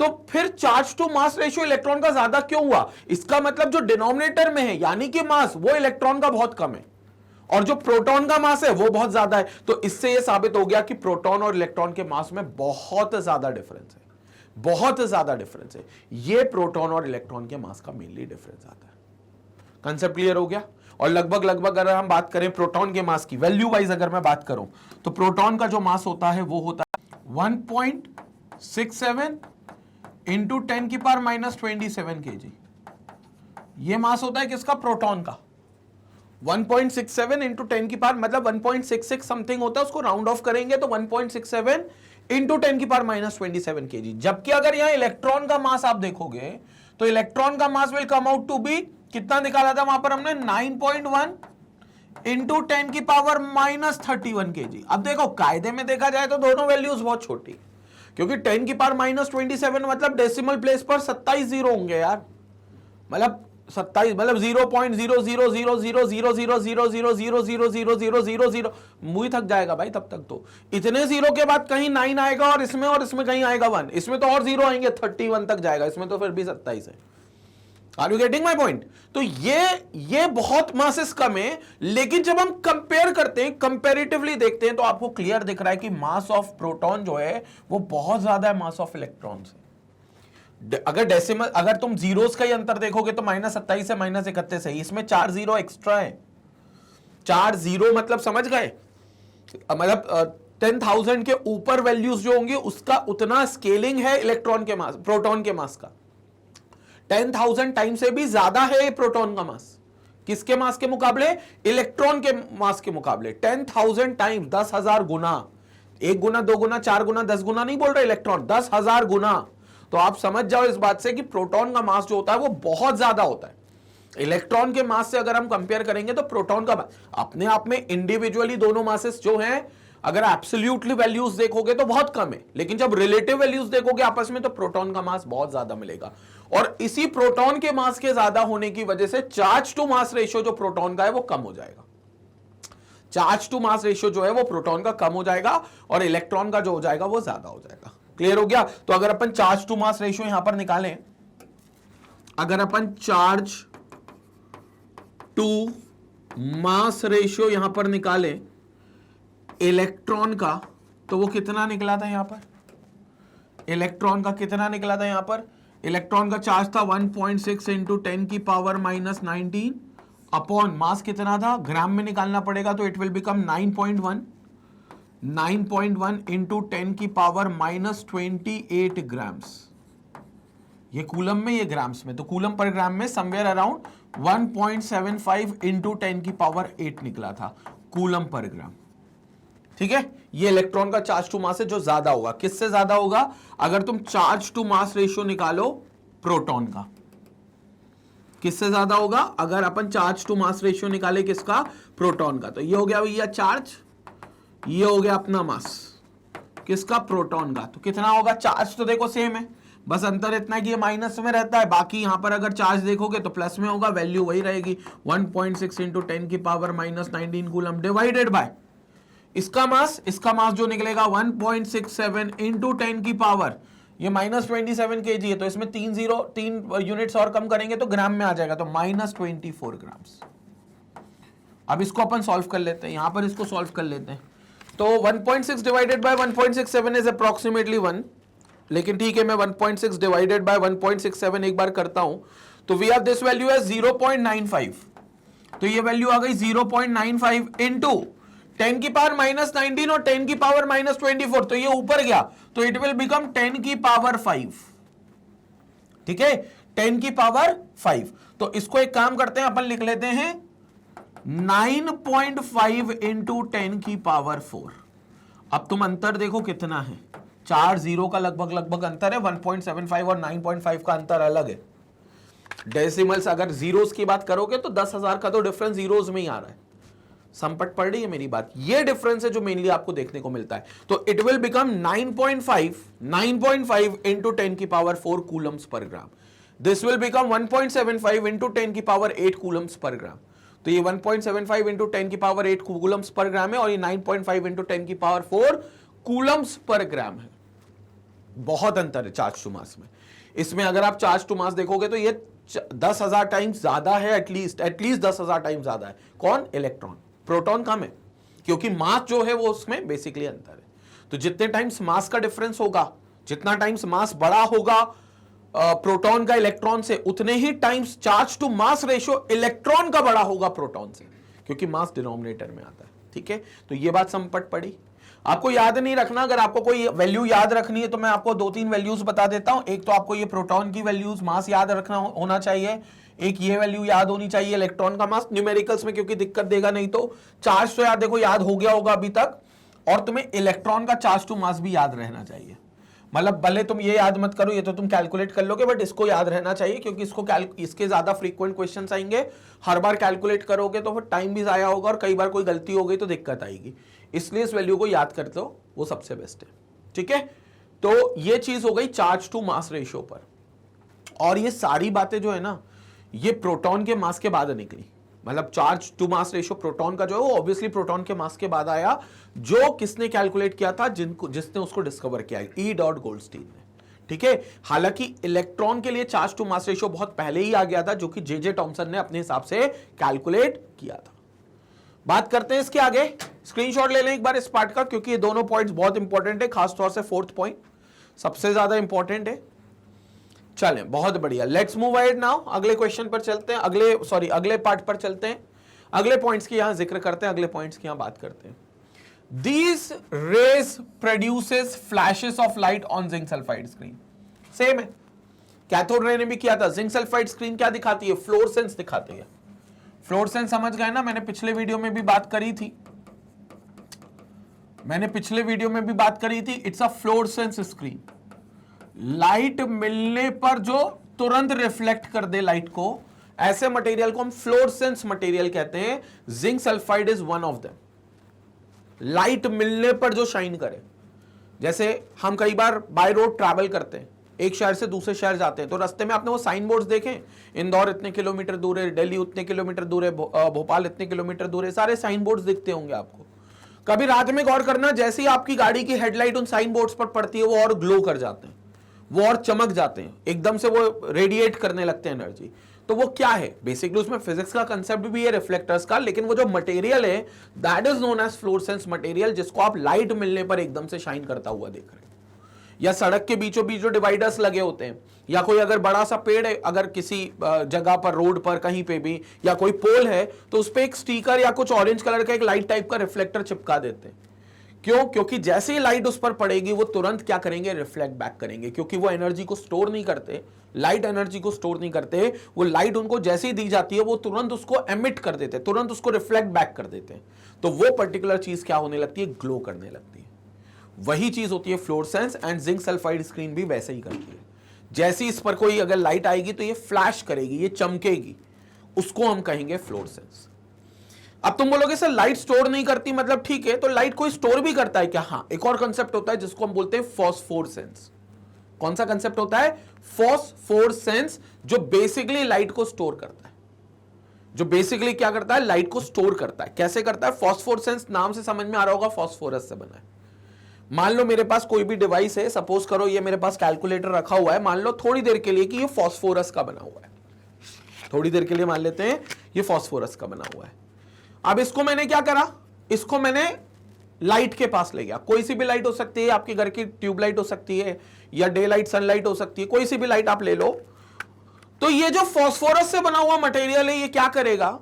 तो फिर charge to mass ratio electron का ज्यादा क्यों हुआ? इसका मतलब जो डिनोमिनेटर में है यानी कि मास, वो इलेक्ट्रॉन का बहुत कम है और जो प्रोटॉन का मास है वो बहुत ज्यादा है। तो इससे यह साबित हो गया कि प्रोटॉन और इलेक्ट्रॉन के मास में बहुत ज्यादा डिफरेंस है, बहुत ज्यादा डिफरेंस है। ये प्रोटॉन और इलेक्ट्रॉन के मास का मेनली डिफरेंस आता है। कंसेप्ट क्लियर हो गया? और लगभग अगर हम बात करें प्रोटॉन के मास की वैल्यू वाइज अगर मैं बात करूं, तो प्रोटॉन का जो मास होता है वो होता है 1.67 इंटू 10 की पावर माइनस 27 kg। ये मास होता है किसका? प्रोटॉन का। 1.67 इंटू 10 की पावर मतलब 1.66 समथिंग होता है, उसको राउंड ऑफ करेंगे तो 1.67 इंटू 10 की पावर माइनस 27 kg। जबकि अगर यहां इलेक्ट्रॉन का मास आप देखोगे तो इलेक्ट्रॉन का mass will come out to be, कितना निकाला था वहां पर हमने? 9.1 इंटू 10 की पावर माइनस 31 kg। अब देखो कायदे में देखा जाए तो दोनों वैल्यूज बहुत छोटी, क्योंकि 10 की पावर माइनस 27 मतलब डेसिमल प्लेस पर 27 जीरो होंगे यार, मतलब 27 मतलब 0.000000000000000 मुंह थक जाएगा भाई तब तक। तो इतने जीरो के बाद कहीं 9 आएगा और इसमें कहीं आएगा 1, इसमें तो और जीरो आएंगे, 31 तक जाएगा, इसमें तो फिर भी 27 है। Are you getting my point? तो ये बहुत मासेस कम है, लेकिन जब हम कंपेयर करते हैं, कंपेरेटिवली देखते हैं, तो आपको क्लियर दिख रहा है कि मास ऑफ प्रोटॉन जो है वो बहुत ज्यादा है मास ऑफ इलेक्ट्रॉन से। अगर डेसिमल, अगर तुम जीरोस का ही अंतर देखोगे तो -27 से -31 है, इसमें 4 जीरो एक्स्ट्रा है। 4 जीरो मतलब समझ गए, मतलब 10,000 के ऊपर वैल्यूज जो होंगे उसका उतना स्केलिंग है इलेक्ट्रॉन के मास, प्रोटॉन के मास का 10,000 टाइम से भी ज्यादा है प्रोटॉन का मास। किसके मास के मुकाबले? इलेक्ट्रॉन के मास के मुकाबले 10,000 टाइम, 10,000 गुना। 1 गुना, 2 गुना, 4 गुना, 10 गुना नहीं बोल रहे इलेक्ट्रॉन, 10,000 गुना। तो आप समझ जाओ इस बात से कि प्रोटॉन का मास जो होता है वो बहुत ज्यादा होता है। इलेक्ट्रॉन के मास से अगर हम कंपेयर करेंगे तो प्रोटॉन का अपने आप में इंडिविजुअली दोनों मासेस जो हैं, अगर एब्सोल्यूटली वैल्यूज देखोगे तो बहुत कम है, लेकिन जब रिलेटिव वैल्यूज देखोगे आपस में तो प्रोटॉन का मास बहुत ज्यादा मिलेगा। और इसी प्रोटॉन के मास के ज्यादा होने की वजह से चार्ज टू मास रेशियो जो प्रोटॉन का है वो कम हो जाएगा। चार्ज टू मास रेशियो जो है वो प्रोटॉन का कम हो जाएगा और इलेक्ट्रॉन का जो हो जाएगा वो ज्यादा हो जाएगा। क्लियर हो गया? तो अगर अपन चार्ज टू मास रेशियो यहां पर निकालें, अगर अपन चार्ज टू मास रेशियो यहां पर निकालें इलेक्ट्रॉन का, तो वो कितना निकला था यहां पर? इलेक्ट्रॉन का कितना निकला था यहां पर? इलेक्ट्रॉन का चार्ज था 1.6 इंटू 10 की पावर माइनस 19 अपॉन मास कितना था? ग्राम में निकालना पड़ेगा तो इट विल बिकम 9.1 इंटू 10 की पावर माइनस 28 ग्राम्स। ये कूलम में, ये ग्राम्स में, तो कूलम पर ग्राम में समवेयर अराउंड 1.75 इंटू 10 की पावर 8 निकला था कूलम पर ग्राम। ठीक है, ये इलेक्ट्रॉन का चार्ज टू मास है जो ज्यादा होगा। किससे ज्यादा होगा? अगर तुम चार्ज टू मास रेशियो निकालो प्रोटॉन का, किससे ज्यादा होगा? अगर अपन चार्ज टू मास रेशियो निकाले किसका? प्रोटॉन का। तो ये हो गया भैया चार्ज, ये हो गया अपना मास, किसका? प्रोटॉन का। तो कितना होगा? चार्ज तो देखो सेम है, बस अंतर इतना है कि ये माइनस में रहता है, बाकी यहां पर अगर चार्ज देखोगे तो प्लस में होगा, वैल्यू वही रहेगी 1.6 इंटू 10 की power minus 19 coulomb divided by इसका मास जो निकलेगा 1.67 इंटू 10 की पावर, ये -27 kg है, तो इसमें 3 यूनिट्स और कम करेंगे तो ग्राम में आ जाएगा, तो -24 ग्राम्स। अब इसको अपन सॉल्व कर लेते हैं, यहां पर इसको सॉल्व कर लेते हैं। तो 1.6 डिवाइडेड बाय 1.67 इज अप्रोक्सीमेटली 1, लेकिन ठीक है मैं 1.6 डिवाइडेड बाय 1.67 एक बार करता हूं, तो we have this value as 0.95, तो ये वैल्यू आ गई 0.95 इंटू 10 की पावर -19 और 10 की पावर -24, तो ये ऊपर गया तो इट विल बिकम 10 की पावर 5, ठीक है 10 की पावर 5। तो इसको एक काम करते हैं, अपन लिख लेते हैं 9.5 इंटू 10 की पावर 4। अब तुम अंतर देखो कितना है, 4 जीरो का लगभग अंतर है, 1.75 और 9.5 का अंतर अलग है। डेसिमल्स अगर जीरोस की बात करोगे तो 10,000 का तो डिफरेंस जीरोस में ही आ रहा है। संपट पड़ रही है मेरी बात, ये डिफरेंस है जो मेनली आपको देखने को मिलता है। तो इट विल बिकम 9.5 इंटू 10 की पावर 4 कूलम्स पर ग्राम। दिस विल बिकम 1.75 इंटू 10 की पावर 8 कूलम्स पर ग्राम। तो ये 1.75 इंटू 10 की पावर 8 कूलम्स पर ग्राम है, और ये 9.5 इंटू 10 की पावर 4 कूलम्स पर ग्राम है। बहुत अंतर है चार्ज टू मास में। इसमें अगर आप चार्ज टू मास देखोगे तो ये 10,000 टाइम्स ज्यादा है, एटलीस्ट 10,000 टाइम्स ज्यादा है। कौन? इलेक्ट्रॉन। प्रोटॉन कम है, क्योंकि मास जो है वो उसमें बेसिकली अंतर है। तो जितने टाइम्स मास का डिफरेंस होगा, जितना टाइम्स मास बड़ा होगा प्रोटॉन का इलेक्ट्रॉन से, उतने ही times charge to mass ratio electron का बड़ा होगा प्रोटॉन से, क्योंकि मास डिनोमिनेटर में आता है। ठीक है, तो ये बात समझ पड़ी। आपको याद नहीं रखना, अगर आपको कोई वैल्यू याद रखनी है तो मैं आपको 2-3 वैल्यूज बता देता हूं। एक तो आपको ये प्रोटॉन की वैल्यूज मास याद रखना होना चाहिए, एक ये वैल्यू याद होनी चाहिए इलेक्ट्रॉन का मास, न्यूमेरिकल्स में क्योंकि दिक्कत देगा नहीं। तो चार्ज तो याद देखो याद हो गया होगा अभी तक, और तुम्हें इलेक्ट्रॉन का चार्ज टू मास भी याद रहना चाहिए। मतलब भले तुम ये याद मत करो, ये तो तुम कैलकुलेट कर लोगे, बट इसको याद रहना चाहिए, क्योंकि इसके ज्यादा फ्रीक्वेंट क्वेश्चंस आएंगे। हर बार कैलकुलेट करोगे तो फिर टाइम भी जाया होगा, और कई बार कोई गलती हो गई तो दिक्कत आएगी। इसलिए इस वैल्यू को याद कर लो, वो सबसे बेस्ट है। ठीक है, तो ये चीज हो गई चार्ज टू मास रेशियो पर। और ये सारी बातें जो है ना, ये प्रोटॉन के मास के बाद निकली। मतलब charge to mass ratio proton का जो है वो ऑब्वियसली प्रोटॉन के मास के बाद आया, जो किसने कैलकुलेट किया था, जिसने उसको डिस्कवर किया, ई डॉट गोल्डस्टीन ने। ठीक है, हालांकि इलेक्ट्रॉन के लिए चार्ज टू मास रेशियो बहुत पहले ही आ गया था, जो कि जे टॉमसन ने अपने हिसाब से कैलकुलेट किया था। बात करते हैं इसके आगे, स्क्रीनशॉट ले लें एक बार इस पार्ट का, क्योंकि ये दोनों पॉइंट्स बहुत इंपॉर्टेंट है, खासतौर से 4th पॉइंट सबसे ज्यादा इंपॉर्टेंट है। चलें, बहुत बढ़िया, लेट्स मूव अहेड नाउ। अगले क्वेश्चन पर चलते हैं, अगले पार्ट पर चलते हैं। अगले पॉइंट्स की यहां जिक्र करते हैं, अगले पॉइंट्स की यहां बात करते हैं। These rays produces flashes of light on zinc sulphide screen. Same है, कैथोड रे ने भी किया था। जिंक सल्फाइड स्क्रीन क्या दिखाती है? फ्लोरसेंस दिखाती है। फ्लोरसेंस समझ गए ना, मैंने पिछले वीडियो में भी बात करी थी, it's a fluorescence screen. Light मिलने पर जो तुरंत रिफ्लेक्ट कर दे लाइट को, ऐसे मटेरियल को हम फ्लोरसेंस मटेरियल कहते हैं। Zinc sulphide is one of them. Light मिलने पर जो शाइन करे, जैसे हम कई बार बाय रोड ट्रैवल करते हैं, एक शहर से दूसरे शहर जाते हैं, तो रास्ते में आपने वो साइन बोर्ड्स देखे, इंदौर इतने किलोमीटर दूर है, दिल्ली उतने किलोमीटर दूर है, भोपाल इतने किलोमीटर दूर है, सारे साइन बोर्ड्स दिखते होंगे आपको। कभी रात में गौर करना, जैसे ही आपकी गाड़ी की हेडलाइट उन साइन बोर्ड्स पर पड़ती है, वो और ग्लो कर जाते हैं, वो और चमक जाते हैं, एकदम से वो रेडिएट करने लगते हैं एनर्जी। तो वो क्या है? बेसिकली उसमें फिजिक्स का कंसेप्ट भी है रिफ्लेक्टर्स का, लेकिन वो जो मटेरियल है that is known as fluorescence material, जिसको आप लाइट मिलने पर एकदम से शाइन करता हुआ देख रहे हैं। या सड़क के बीचों बीच जो डिवाइडर्स लगे होते हैं, या कोई अगर बड़ा सा पेड़ है अगर किसी जगह पर, रोड पर कहीं पे भी, या कोई पोल है, तो उस पर एक स्टिकर या कुछ ऑरेंज कलर का एक लाइट टाइप का रिफ्लेक्टर चिपका देते हैं। क्यों? क्योंकि जैसे ही लाइट उस पर पड़ेगी वो तुरंत क्या करेंगे? रिफ्लेक्ट बैक करेंगे, क्योंकि वो एनर्जी को स्टोर नहीं करते, लाइट एनर्जी को स्टोर नहीं करते। वो लाइट उनको जैसे ही दी जाती है वो तुरंत उसको एमिट कर देते हैं, तुरंत उसको रिफ्लेक्ट बैक कर देते हैं। तो वो पर्टिकुलर चीज क्या होने लगती है? ग्लो करने लगती है। वही चीज होती है fluorescence, and zinc sulphide screen भी वैसे ही करती है। जैसे इस पर कोई अगर लाइट आएगी तो ये फ्लैश करेगी, ये चमकेगी, उसको हम कहेंगे फ्लोरसेंस। अब तुम बोलोगे सर लाइट स्टोर नहीं करती, मतलब ठीक है, तो लाइट कोई स्टोर भी करता है क्या? हाँ, एक और कंसेप्ट होता है जिसको हम बोलते हैं फॉस्फोरसेंस। कौन सा कंसेप्ट होता है? फॉस्फोरेसेंस, जो बेसिकली लाइट को स्टोर करता है, जो बेसिकली क्या करता है? लाइट को स्टोर करता है। कैसे करता है? फॉस्फोरेसेंस नाम से समझ में आ रहा होगा, फॉस्फोरस से बना है। मान लो मेरे पास कोई भी डिवाइस है, सपोज करो ये मेरे पास कैलकुलेटर रखा हुआ है, मान लो थोड़ी देर के लिए कि ये फॉस्फोरस का बना हुआ है, थोड़ी देर के लिए मान लेते हैं ये फॉस्फोरस का बना हुआ है। अब इसको मैंने क्या करा? इसको मैंने लाइट के पास ले गया। कोई सी भी लाइट हो सकती है, आपके घर की ट्यूबलाइट हो सकती है, या डे लाइट, सनलाइट हो सकती है, कोई सी भी लाइट आप ले लो। तो ये जो फॉस्फोरस से बना हुआ मटेरियल है, ये क्या करेगा?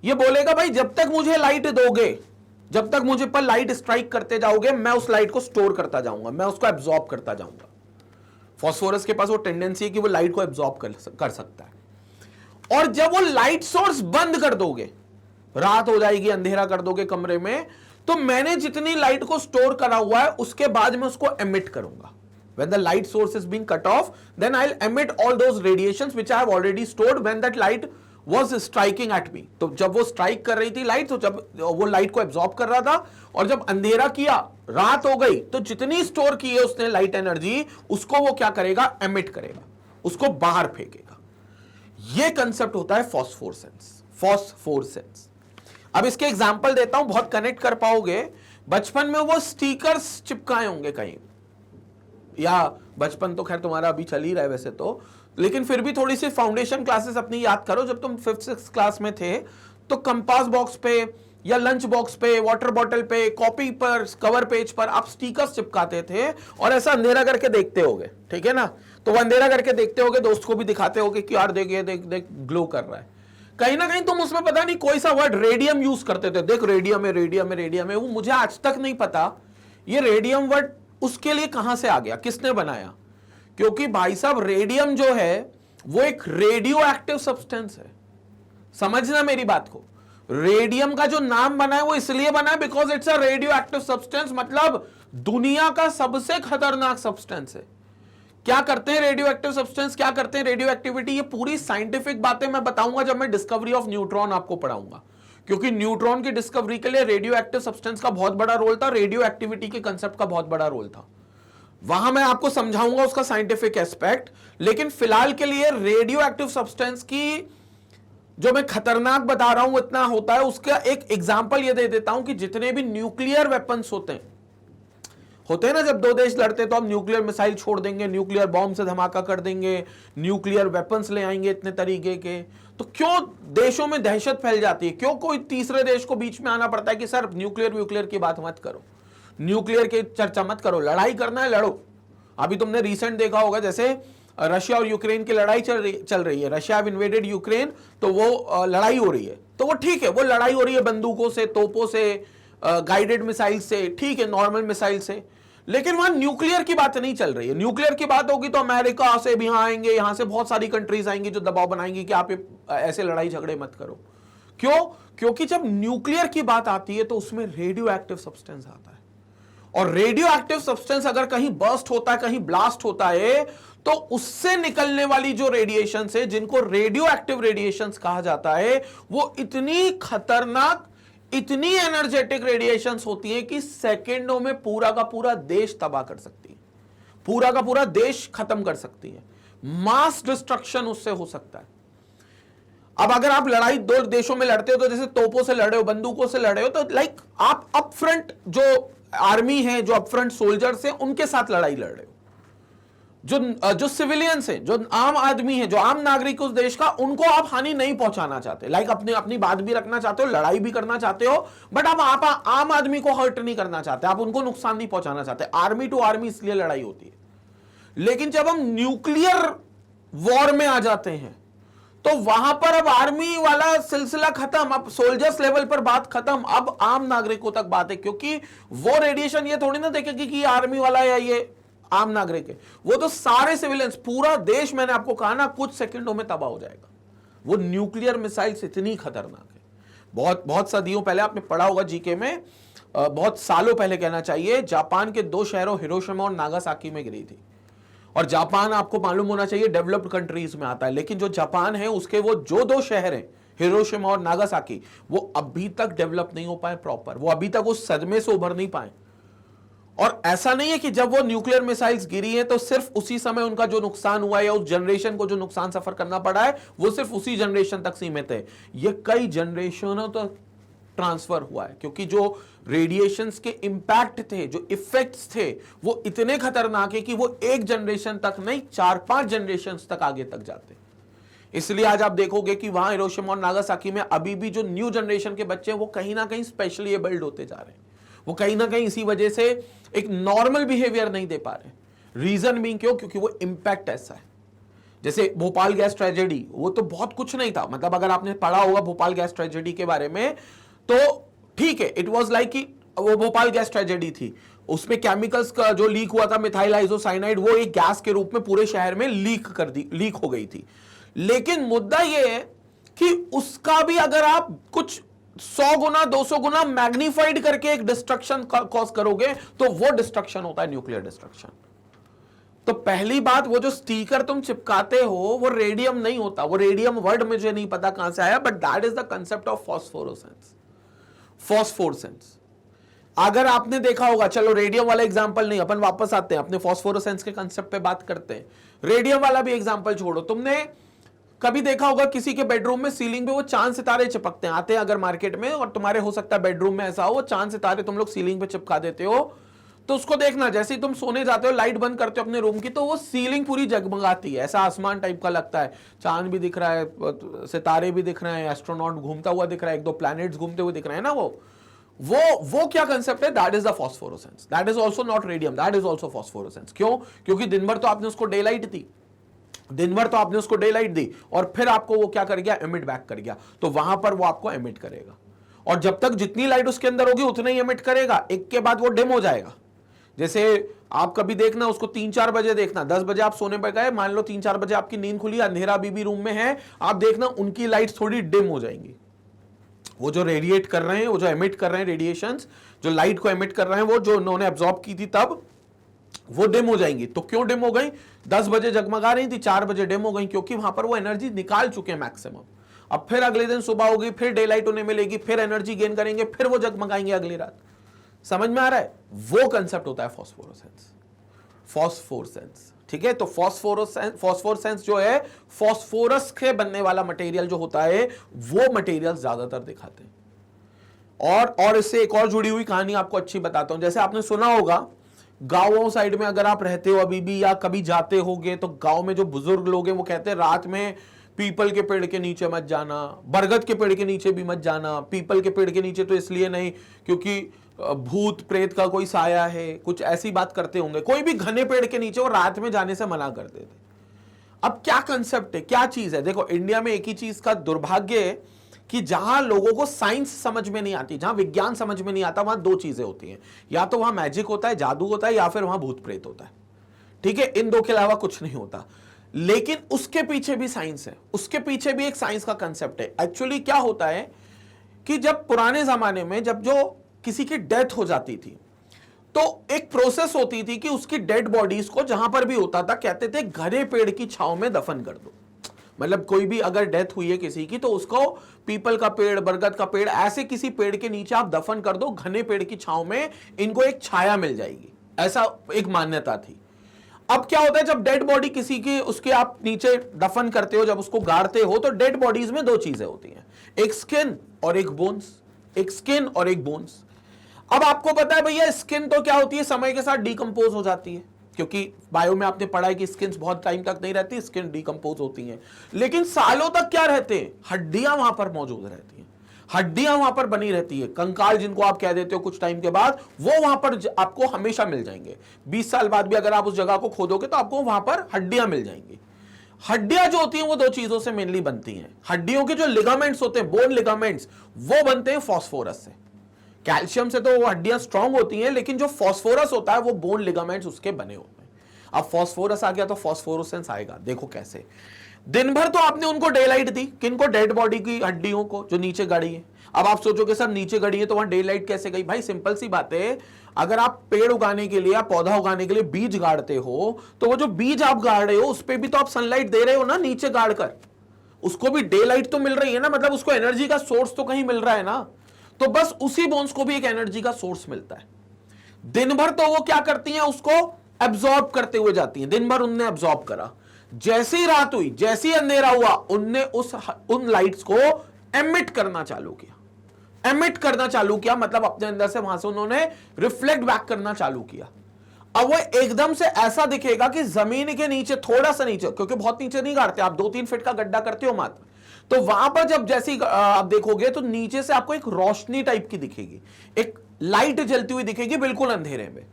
ये बोलेगा भाई जब तक मुझे लाइट दोगे, जब तक मुझे पर लाइट स्ट्राइक करते जाओगे, मैं उस लाइट को स्टोर करता जाऊंगा, मैं उसको एब्जॉर्ब करता जाऊंगा। फॉस्फोरस के पास वो टेंडेंसी है कि वो लाइट को एब्जॉर्ब कर सकता है। और जब वो लाइट सोर्स बंद कर दोगे, रात हो जाएगी, अंधेरा कर दोगे कमरे में, तो मैंने जितनी लाइट को स्टोर करा हुआ है उसके बाद मैं उसको एमिट करूंगा। When the light source is being cut off, then I'll emit all those radiations which I have already stored when that light was striking at me. तो जब वो स्ट्राइक कर रही थी लाइट, तो जब वो लाइट को एब्जॉर्ब कर रहा था, और जब अंधेरा किया, रात हो गई, तो जितनी स्टोर की है उसने लाइट एनर्जी, उसको वो क्या करेगा? एमिट करेगा, उसको बाहर फेंकेगा। ये कंसेप्ट होता है फॉस्फोरेसेंस। फॉस्फोरेसेंस। अब इसके एग्जांपल देता हूं, बहुत कनेक्ट कर पाओगे। बचपन में वो स्टिकर्स चिपकाए होंगे कहीं, या बचपन तो खैर तुम्हारा अभी चल ही रहा है वैसे तो, लेकिन फिर भी थोड़ी सी फाउंडेशन क्लासेस अपनी याद करो। जब तुम 5th-6th क्लास में थे, तो कंपास बॉक्स पे या लंच बॉक्स पे, वाटर बॉटल पे, कॉपी पर, कवर पेज पर आप स्टिकर्स चिपकाते थे, और ऐसा अंधेरा करके देखते होगे, ठीक है ना? तो वो अंधेरा करके देखते होगे, दोस्त को भी दिखाते होगे कि यार देख ये देख देख ग्लो कर रहा है। कहीं ना कहीं तुम उसमें पता नहीं कोई सा वर्ड रेडियम यूज करते थे, देख रेडियम है, रेडियम है, रेडियम है। वो मुझे आज तक नहीं पता ये रेडियम वर्ड उसके लिए कहां से आ गया, किसने बनाया। क्योंकि भाई साहब रेडियम जो है वो एक रेडियो एक्टिव सब्सटेंस है। समझना मेरी बात को, रेडियम का जो नाम बना है वो इसलिए बना है because it's a radio active substance, मतलब दुनिया का सबसे खतरनाक सब्सटेंस है। क्या करते हैं रेडियो एक्टिव सब्सटेंस, क्या करते हैं रेडियो एक्टिविटी, ये पूरी साइंटिफिक बातें मैं बताऊंगा जब मैं डिस्कवरी ऑफ न्यूट्रॉन आपको पढ़ाऊंगा। क्योंकि न्यूट्रॉन की डिस्कवरी के लिए रेडियो एक्टिव सब्सटेंस का बहुत बड़ा रोल था, रेडियो एक्टिविटी के कंसेप्ट का बहुत बड़ा रोल था। वहां मैं आपको समझाऊंगा उसका साइंटिफिक एस्पेक्ट। लेकिन फिलहाल के लिए रेडियो एक्टिव सब्सटेंस की जो मैं खतरनाक बता रहा हूं इतना होता है, उसका एक एग्जांपल ये दे देता हूं कि जितने भी न्यूक्लियर वेपन्स होते हैं ना, जब दो देश लड़ते तो हम न्यूक्लियर मिसाइल छोड़ देंगे, न्यूक्लियर बॉम्ब से धमाका कर देंगे, न्यूक्लियर वेपन्स ले आएंगे इतने तरीके के। तो क्यों देशों में दहशत फैल जाती है, क्यों कोई तीसरे देश को बीच में आना पड़ता है कि सर न्यूक्लियर की बात मत करो, न्यूक्लियर की चर्चा मत करो, लड़ाई करना है लड़ो। अभी तुमने रिसेंट देखा होगा जैसे रशिया और यूक्रेन की लड़ाई चल रही है, रशिया हैव इन्वेडेड यूक्रेन, तो वो लड़ाई हो रही है, तो वो ठीक है, वो लड़ाई हो रही है बंदूकों से, तोपों से, गाइडेड मिसाइल से, ठीक है, नॉर्मल मिसाइल से। लेकिन वहां न्यूक्लियर की बात नहीं चल रही है। न्यूक्लियर की बात होगी तो अमेरिका से भी यहां आएंगे, यहां से बहुत सारी कंट्रीज आएंगी जो दबाव बनाएंगी कि आप ऐसे लड़ाई झगड़े मत करो। क्यों? क्योंकि जब न्यूक्लियर की बात आती है तो उसमें रेडियो एक्टिव सब्सटेंस आता है, और रेडियो एक्टिव सब्सटेंस अगर कहीं बर्स्ट होता है, कहीं ब्लास्ट होता है, तो उससे निकलने वाली जो रेडिएशन है, जिनको रेडियो एक्टिव रेडिएशन कहा जाता है, वो इतनी खतरनाक, इतनी एनर्जेटिक रेडिएशंस होती है कि सेकेंडों में पूरा का पूरा देश तबाह कर सकती है, पूरा का पूरा देश खत्म कर सकती है। मास डिस्ट्रक्शन उससे हो सकता है। अब अगर आप लड़ाई दो देशों में लड़ते हो, तो जैसे तोपों से लड़े हो, बंदूकों से लड़े हो, तो लाइक आप अपफ्रंट जो आर्मी है, जो अपफ्रंट सोल्जर्स हैं, उनके साथ लड़ाई लड़ रहे हो। जो सिविलियंस हैं, जो आम आदमी है, जो आम नागरिक उस देश का, उनको आप हानि नहीं पहुंचाना चाहते, लाइक अपनी बात भी रखना चाहते हो, लड़ाई भी करना चाहते हो, बट आप आम आदमी को हर्ट नहीं करना चाहते, आप उनको नुकसान नहीं पहुंचाना चाहते। आर्मी टू आर्मी इसलिए लड़ाई होती है। लेकिन जब हम न्यूक्लियर वॉर में आ जाते हैं, तो वहां पर अब आर्मी वाला सिलसिला खत्म, अब सोल्जर्स लेवल पर बात खत्म, अब आम नागरिकों तक बात है। क्योंकि वो रेडिएशन ये थोड़ी ना देखेगी कि ये आर्मी वाला है या ये आम नागरिक है, वो तो सारे सिविलियंस, पूरा देश, मैंने आपको कहा ना, कुछ सेकंडों में तबाह हो जाएगा। वो न्यूक्लियर मिसाइल्स इतनी खतरनाक है। बहुत सदियों पहले आपने पढ़ा होगा जीके में, बहुत सालों पहले कहना चाहिए, जापान के 2 शहरों हिरोशिमा और नागासाकी में गिरी थी। और जापान आपको मालूम होना चाहिए डेवलप्ड कंट्रीज में आता है, लेकिन जो जापान है उसके वो जो 2 शहर हैं, हिरोशिमा और नागासाकी, वो अभी तक डेवलप नहीं हो पाए प्रॉपर, वो अभी तक उस सदमे से उभर नहीं पाए। और ऐसा नहीं है कि जब वो न्यूक्लियर मिसाइल्स गिरी हैं तो सिर्फ उसी समय उनका जो नुकसान हुआ है या उस जनरेशन को जो नुकसान सफर करना पड़ा है वो सिर्फ उसी जनरेशन तक सीमित है, ये कई जनरेशनों तक ट्रांसफर हुआ है, क्योंकि जो रेडिएशंस के इंपैक्ट थे, जो इफेक्ट्स थे, वो इतने खतरनाक है कि वो एक जनरेशन तक नहीं 4-5 जनरेशंस तक आगे तक जाते। इसलिए आज आप देखोगे कि वहां हिरोशिमा और नागासाकी में अभी भी जो न्यू जनरेशन के बच्चे हैं वो कहीं ना कहीं स्पेशली एबल्ड होते जा रहे हैं, वो कहीं ना कहीं इसी वजह से एक नॉर्मल बिहेवियर नहीं दे पा रहे। रीजन बीइंग क्यों? क्योंकि वो इंपैक्ट ऐसा है। जैसे भोपाल गैस ट्रेजेडी, वो तो बहुत कुछ नहीं था, मतलब अगर आपने पढ़ा होगा भोपाल गैस ट्रेजेडी के बारे में तो ठीक है, इट वाज लाइक कि वो भोपाल गैस ट्रेजेडी थी, उसमें केमिकल्स का जो लीक हुआ था मिथाइल आइसोसाइनाइड, वो एक गैस के रूप में पूरे शहर में लीक हो गई थी। लेकिन मुद्दा ये है कि उसका भी अगर आप कुछ 100 गुना 200 गुना मैग्नीफाइड करके एक डिस्ट्रक्शन कॉज करोगे तो वो डिस्ट्रक्शन होता है न्यूक्लियर डिस्ट्रक्शन। तो पहली बात, वो जो स्टिकर तुम चिपकाते हो वो रेडियम नहीं होता, वो रेडियम वर्ड मुझे नहीं पता कहां से आया, but that is the concept of phosphorescence. Phosphorescence अगर आपने देखा होगा, चलो रेडियम वाला एग्जांपल नहीं, अपन वापस आते हैं अपने फॉस्फोरेसेंस के कंसेप्ट पे बात करते हैं। रेडियम वाला भी एग्जांपल छोड़ो, तुमने कभी देखा होगा किसी के बेडरूम में सीलिंग पे वो चांद सितारे चिपकते हैं, आते हैं अगर मार्केट में, और तुम्हारे हो सकता है बेडरूम में ऐसा हो, चांद सितारे तुम लोग सीलिंग पे चिपका देते हो, तो उसको देखना जैसे ही तुम सोने जाते हो, लाइट बंद करते हो अपने रूम की, तो वो सीलिंग पूरी जगमगाती है, ऐसा आसमान टाइप का लगता है, चांद भी दिख रहा है, सितारे भी दिख रहे हैं, एस्ट्रोनॉट घूमता हुआ दिख रहा है, 1-2 प्लैनेट्स घूमते हुए दिख रहे हैं ना। वो क्या कंसेप्ट है? That is the phosphorescence. That is also not radium, that is also phosphorescence. क्यों? क्योंकि दिन भर तो आपने उसको डे लाइट दी, दिन भर तो आपने उसको डे लाइट दी, और फिर आपको वो क्या कर गया? एमिट बैक कर गया, तो वहां पर वो आपको एमिट करेगा, और जब तक जितनी लाइट उसके अंदर होगी उतना ही एमिट करेगा, एक के बाद वो डिम हो जाएगा। जैसे आप कभी देखना उसको 3-4 बजे देखना, 10 बजे आप सोने पर गए, मान लो 3-4 बजे आपकी नींद खुली, अंधेरा बीबी रूम में है, आप देखना उनकी लाइट थोड़ी डिम हो जाएंगी। वो जो रेडिएट कर रहे हैं, वो जो एमिट कर रहे हैं रेडिएशंस, जो लाइट को एमिट कर रहे हैं, वो जो उन्होंने एब्जॉर्ब की थी तब वो डिम हो जाएंगी। तो क्यों डिम हो गई? 10 बजे जगमगा रही थी, 4 बजे डिम हो गई, क्योंकि वहां पर वो एनर्जी निकाल चुके हैं मैक्सिमम। अब फिर अगले दिन सुबह होगी, फिर डे लाइट उन्हें मिलेगी, फिर एनर्जी गेन करेंगे, फिर वो जगमगाएंगे अगली रात। समझ में आ रहा है? वो कंसेप्ट होता है फॉस्फोरेसेंस। फॉस्फोरेसेंस, ठीक है। तो फॉस्फोरेसेंस जो है, फॉस्फोरस के बनने वाला मटेरियल जो होता है, वो मटेरियल ज्यादातर दिखाते हैं। और इससे एक और जुड़ी हुई कहानी आपको अच्छी बताता हूं। जैसे आपने सुना होगा, गांवों साइड में अगर आप रहते हो अभी भी या कभी जाते होगे, तो गांव में जो बुजुर्ग लोग हैं वो कहते हैं रात में पीपल के पेड़ के नीचे मत जाना, बरगद के पेड़ के नीचे भी मत जाना। पीपल के पेड़ के नीचे तो इसलिए नहीं क्योंकि भूत प्रेत का कोई साया है, कुछ ऐसी बात करते होंगे। कोई भी घने पेड़ के नीचे वो रात में जाने से मना कर देते। अब क्या कंसेप्ट है, क्या चीज है? देखो, इंडिया में एक ही चीज का दुर्भाग्य है कि जहां लोगों को साइंस समझ में नहीं आती, जहां विज्ञान समझ में नहीं आता, वहां 2 चीजें होती हैं, या तो वहां मैजिक होता है, जादू होता है, या फिर वहां भूत प्रेत होता है। ठीक है, इन 2 के अलावा कुछ नहीं होता। लेकिन उसके पीछे भी साइंस है, उसके पीछे भी एक साइंस का कंसेप्ट है। एक्चुअली क्या होता है कि जब पुराने जमाने में जब जो किसी की डेथ हो जाती थी, तो एक प्रोसेस होती थी कि उसकी डेड बॉडीज को जहां पर भी होता था, कहते थे घने पेड़ की छांव में दफन कर दो। मतलब कोई भी अगर डेथ हुई है किसी की, तो उसको पीपल का पेड़, बरगद का पेड़, ऐसे किसी पेड़ के नीचे आप दफन कर दो, घने पेड़ की छांव में, इनको एक छाया मिल जाएगी, ऐसा एक मान्यता थी। अब क्या होता है, जब डेड बॉडी किसी की उसके आप नीचे दफन करते हो, जब उसको गाड़ते हो, तो डेड बॉडीज में 2 चीजें होती हैं, एक स्किन और एक बोन्स। एक स्किन और एक बोन्स। अब आपको पता है भैया, स्किन तो क्या होती है, समय के साथ डिकम्पोज हो जाती है, क्योंकि बायो में आपने पढ़ा है कि स्किन बहुत टाइम तक नहीं रहती, स्किन डिकम्पोज होती है। लेकिन सालों तक क्या रहते हैं? हड्डियां वहां पर मौजूद रहती हैं, हड्डियां वहां पर बनी रहती है। कंकाल जिनको आप कह देते हो, कुछ टाइम के बाद वो वहां पर आपको हमेशा मिल जाएंगे। 20 साल बाद भी अगर आप उस जगह को खोदोगे तो आपको वहां पर हड्डियां मिल जाएंगी। हड्डियां जो होती हैं वो 2 चीजों से मेनली बनती हैं। हड्डियों के जो लिगामेंट्स होते हैं, बोन लिगामेंट्स, वो बनते हैं फॉस्फोरस से। कैल्शियम से तो वो हड्डियां स्ट्रांग होती हैं, लेकिन जो फॉस्फोरस होता है वो बोन लिगामेंट्स उसके बने होते हैं। अब फॉस्फोरस आ गया तो फॉस्फोरेसेंस आएगा। देखो कैसे, दिन भर तो आपने उनको डे लाइट दी, किनको? डेड बॉडी की हड्डियों को जो नीचे गड़ी है। अब आप सोचोगे सर नीचे गड़ी है तो वहां डे लाइट कैसे गई? भाई सिंपल सी बात है, अगर आप पेड़ उगाने के लिए या पौधा उगाने के लिए बीज गाड़ते हो, तो वो जो बीज आप गाड़ रहे हो उस पर भी तो आप सनलाइट दे रहे हो ना, नीचे गाड़ कर। उसको भी डे लाइट तो मिल रही है ना, मतलब उसको एनर्जी का सोर्स तो कहीं मिल रहा है ना। तो बस उसी बोन्स को भी एक एनर्जी का सोर्स मिलता है। दिन भर तो वो क्या करती हैं, उसको एब्जॉर्ब करते हुए जाती हैं, दिन भर उनने एब्जॉर्ब करा। जैसे ही रात हुई, जैसे ही अंधेरा हुआ, उनने उन लाइट्स को एमिट करना चालू किया। एमिट करना चालू किया मतलब अपने अंदर से वहां से उन्होंने रिफ्लेक्ट बैक करना चालू किया। अब वो एकदम से ऐसा दिखेगा कि जमीन के नीचे, थोड़ा सा नीचे, क्योंकि बहुत नीचे नहीं गाड़ते आप, 2-3 फीट का गड्ढा करते हो मात्र, तो वहां पर जब जैसे आप देखोगे तो नीचे से आपको एक रोशनी टाइप की दिखेगी, एक लाइट जलती हुई दिखेगी बिल्कुल अंधेरे में।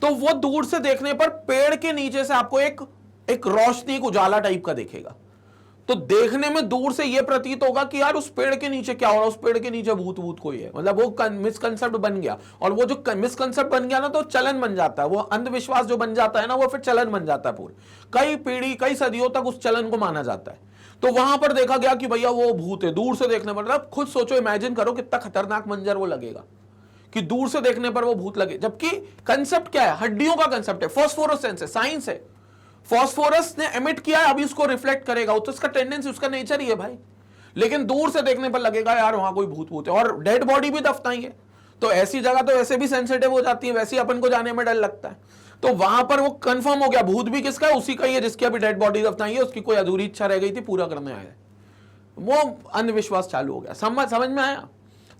तो वो दूर से देखने पर पेड़ के नीचे से आपको एक रोशनी, एक उजाला टाइप का दिखेगा। तो देखने में दूर से यह प्रतीत होगा कि यार उस पेड़ के नीचे क्या हो रहा है, उस पेड़ के नीचे भूत भूत कोई है, मतलब वो मिसकंसेप्ट बन गया। और वो जो मिसकंसेप्ट बन गया ना, तो चलन बन जाता है, वो अंधविश्वास जो बन जाता है ना, वो फिर चलन बन जाता है पूरे, कई पीढ़ी, कई सदियों तक उस चलन को माना जाता है। तो वहां पर देखा गया कि भैया वो भूत है, दूर से देखने पर। अब खुद सोचो, इमेजिन करो कितना खतरनाक मंजर वो लगेगा कि दूर से देखने पर वो भूत लगे। जबकि कंसेप्ट क्या है, हड्डियों का कंसेप्ट है, फास्फोरेसेंस है, साइंस है। फास्फोरस ने एमिट किया है, अभी उसको रिफ्लेक्ट करेगा, तो उसका टेंडेंसी, उसका नेचर ही है भाई। लेकिन दूर से देखने पर लगेगा यार वहां कोई भूत भूत है, और डेड बॉडी भी दफनाई है, तो ऐसी जगह तो वैसे भी सेंसिटिव हो जाती है, वैसे ही अपन को जाने में डर लगता है। तो वहां पर वो कंफर्म हो गया, भूत भी किसका है, उसी का ही है जिसकी अभी डेड बॉडी दफनाई है, उसकी कोई अधूरी इच्छा रह गई थी, पूरा करने आया है। वो अंधविश्वास चालू हो गया। समझ में आया?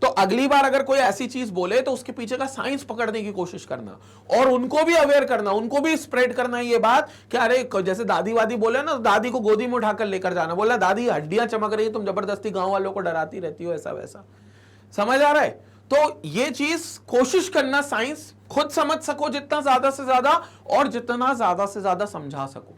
तो अगली बार अगर कोई ऐसी चीज बोले तो उसके पीछे का साइंस पकड़ने की कोशिश करना, और उनको भी अवेयर करना, उनको भी स्प्रेड करना ये बात कि अरे जैसे दादी वादी बोले ना, दादी को गोदी में उठाकर लेकर जाना, बोला दादी हड्डियां चमक रही है, तुम जबरदस्ती गांव वालों को डराती रहती हो, ऐसा वैसा। समझ आ रहा है? तो ये चीज कोशिश करना, साइंस खुद समझ सको जितना ज्यादा से ज्यादा, और जितना ज्यादा से ज्यादा समझा सको,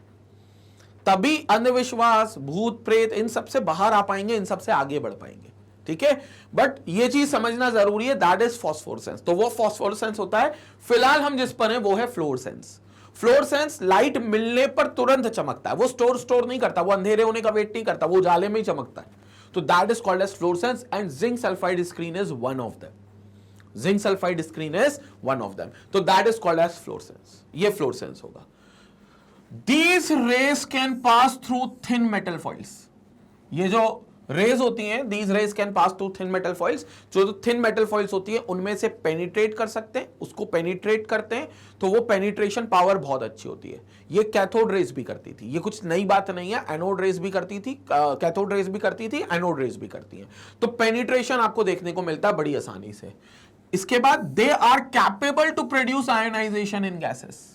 तभी अंधविश्वास, भूत प्रेत, इन सबसे बाहर आ पाएंगे, इन सबसे आगे बढ़ पाएंगे। ठीक है, बट ये चीज समझना जरूरी है, दैट इज फास्फोरेसेंस। तो वो फास्फोरेसेंस होता है। फिलहाल हम जिस पर हैं वो है फ्लोरेसेंस। फ्लोरेसेंस लाइट मिलने पर तुरंत चमकता है, वो स्टोर नहीं करता, वो अंधेरे होने का वेट नहीं करता, वो उजाले में ही चमकता है। तो that is called as fluorescence, and zinc sulphide screen is one of them. Zinc sulphide screen is one of them, तो that is called as fluorescence. ये फ्लोरेसेंस होगा। These rays can pass through thin metal foils. ये जो raise होती हैं, these rays can pass through thin metal foils, जो thin metal foils होती है उनमें से पेनिट्रेट कर सकते हैं, उसको पेनिट्रेट करते हैं, तो वो पेनिट्रेशन पावर बहुत अच्छी होती है। ये कैथोड रेज भी करती थी, ये कुछ नई बात नहीं है, एनोड रेज भी करती थी, कैथोड रेज भी करती थी, एनोड रेज भी करती हैं। तो पेनिट्रेशन आपको देखने को मिलता है बड़ी आसानी से। इसके बाद they are capable to produce ionization in gases.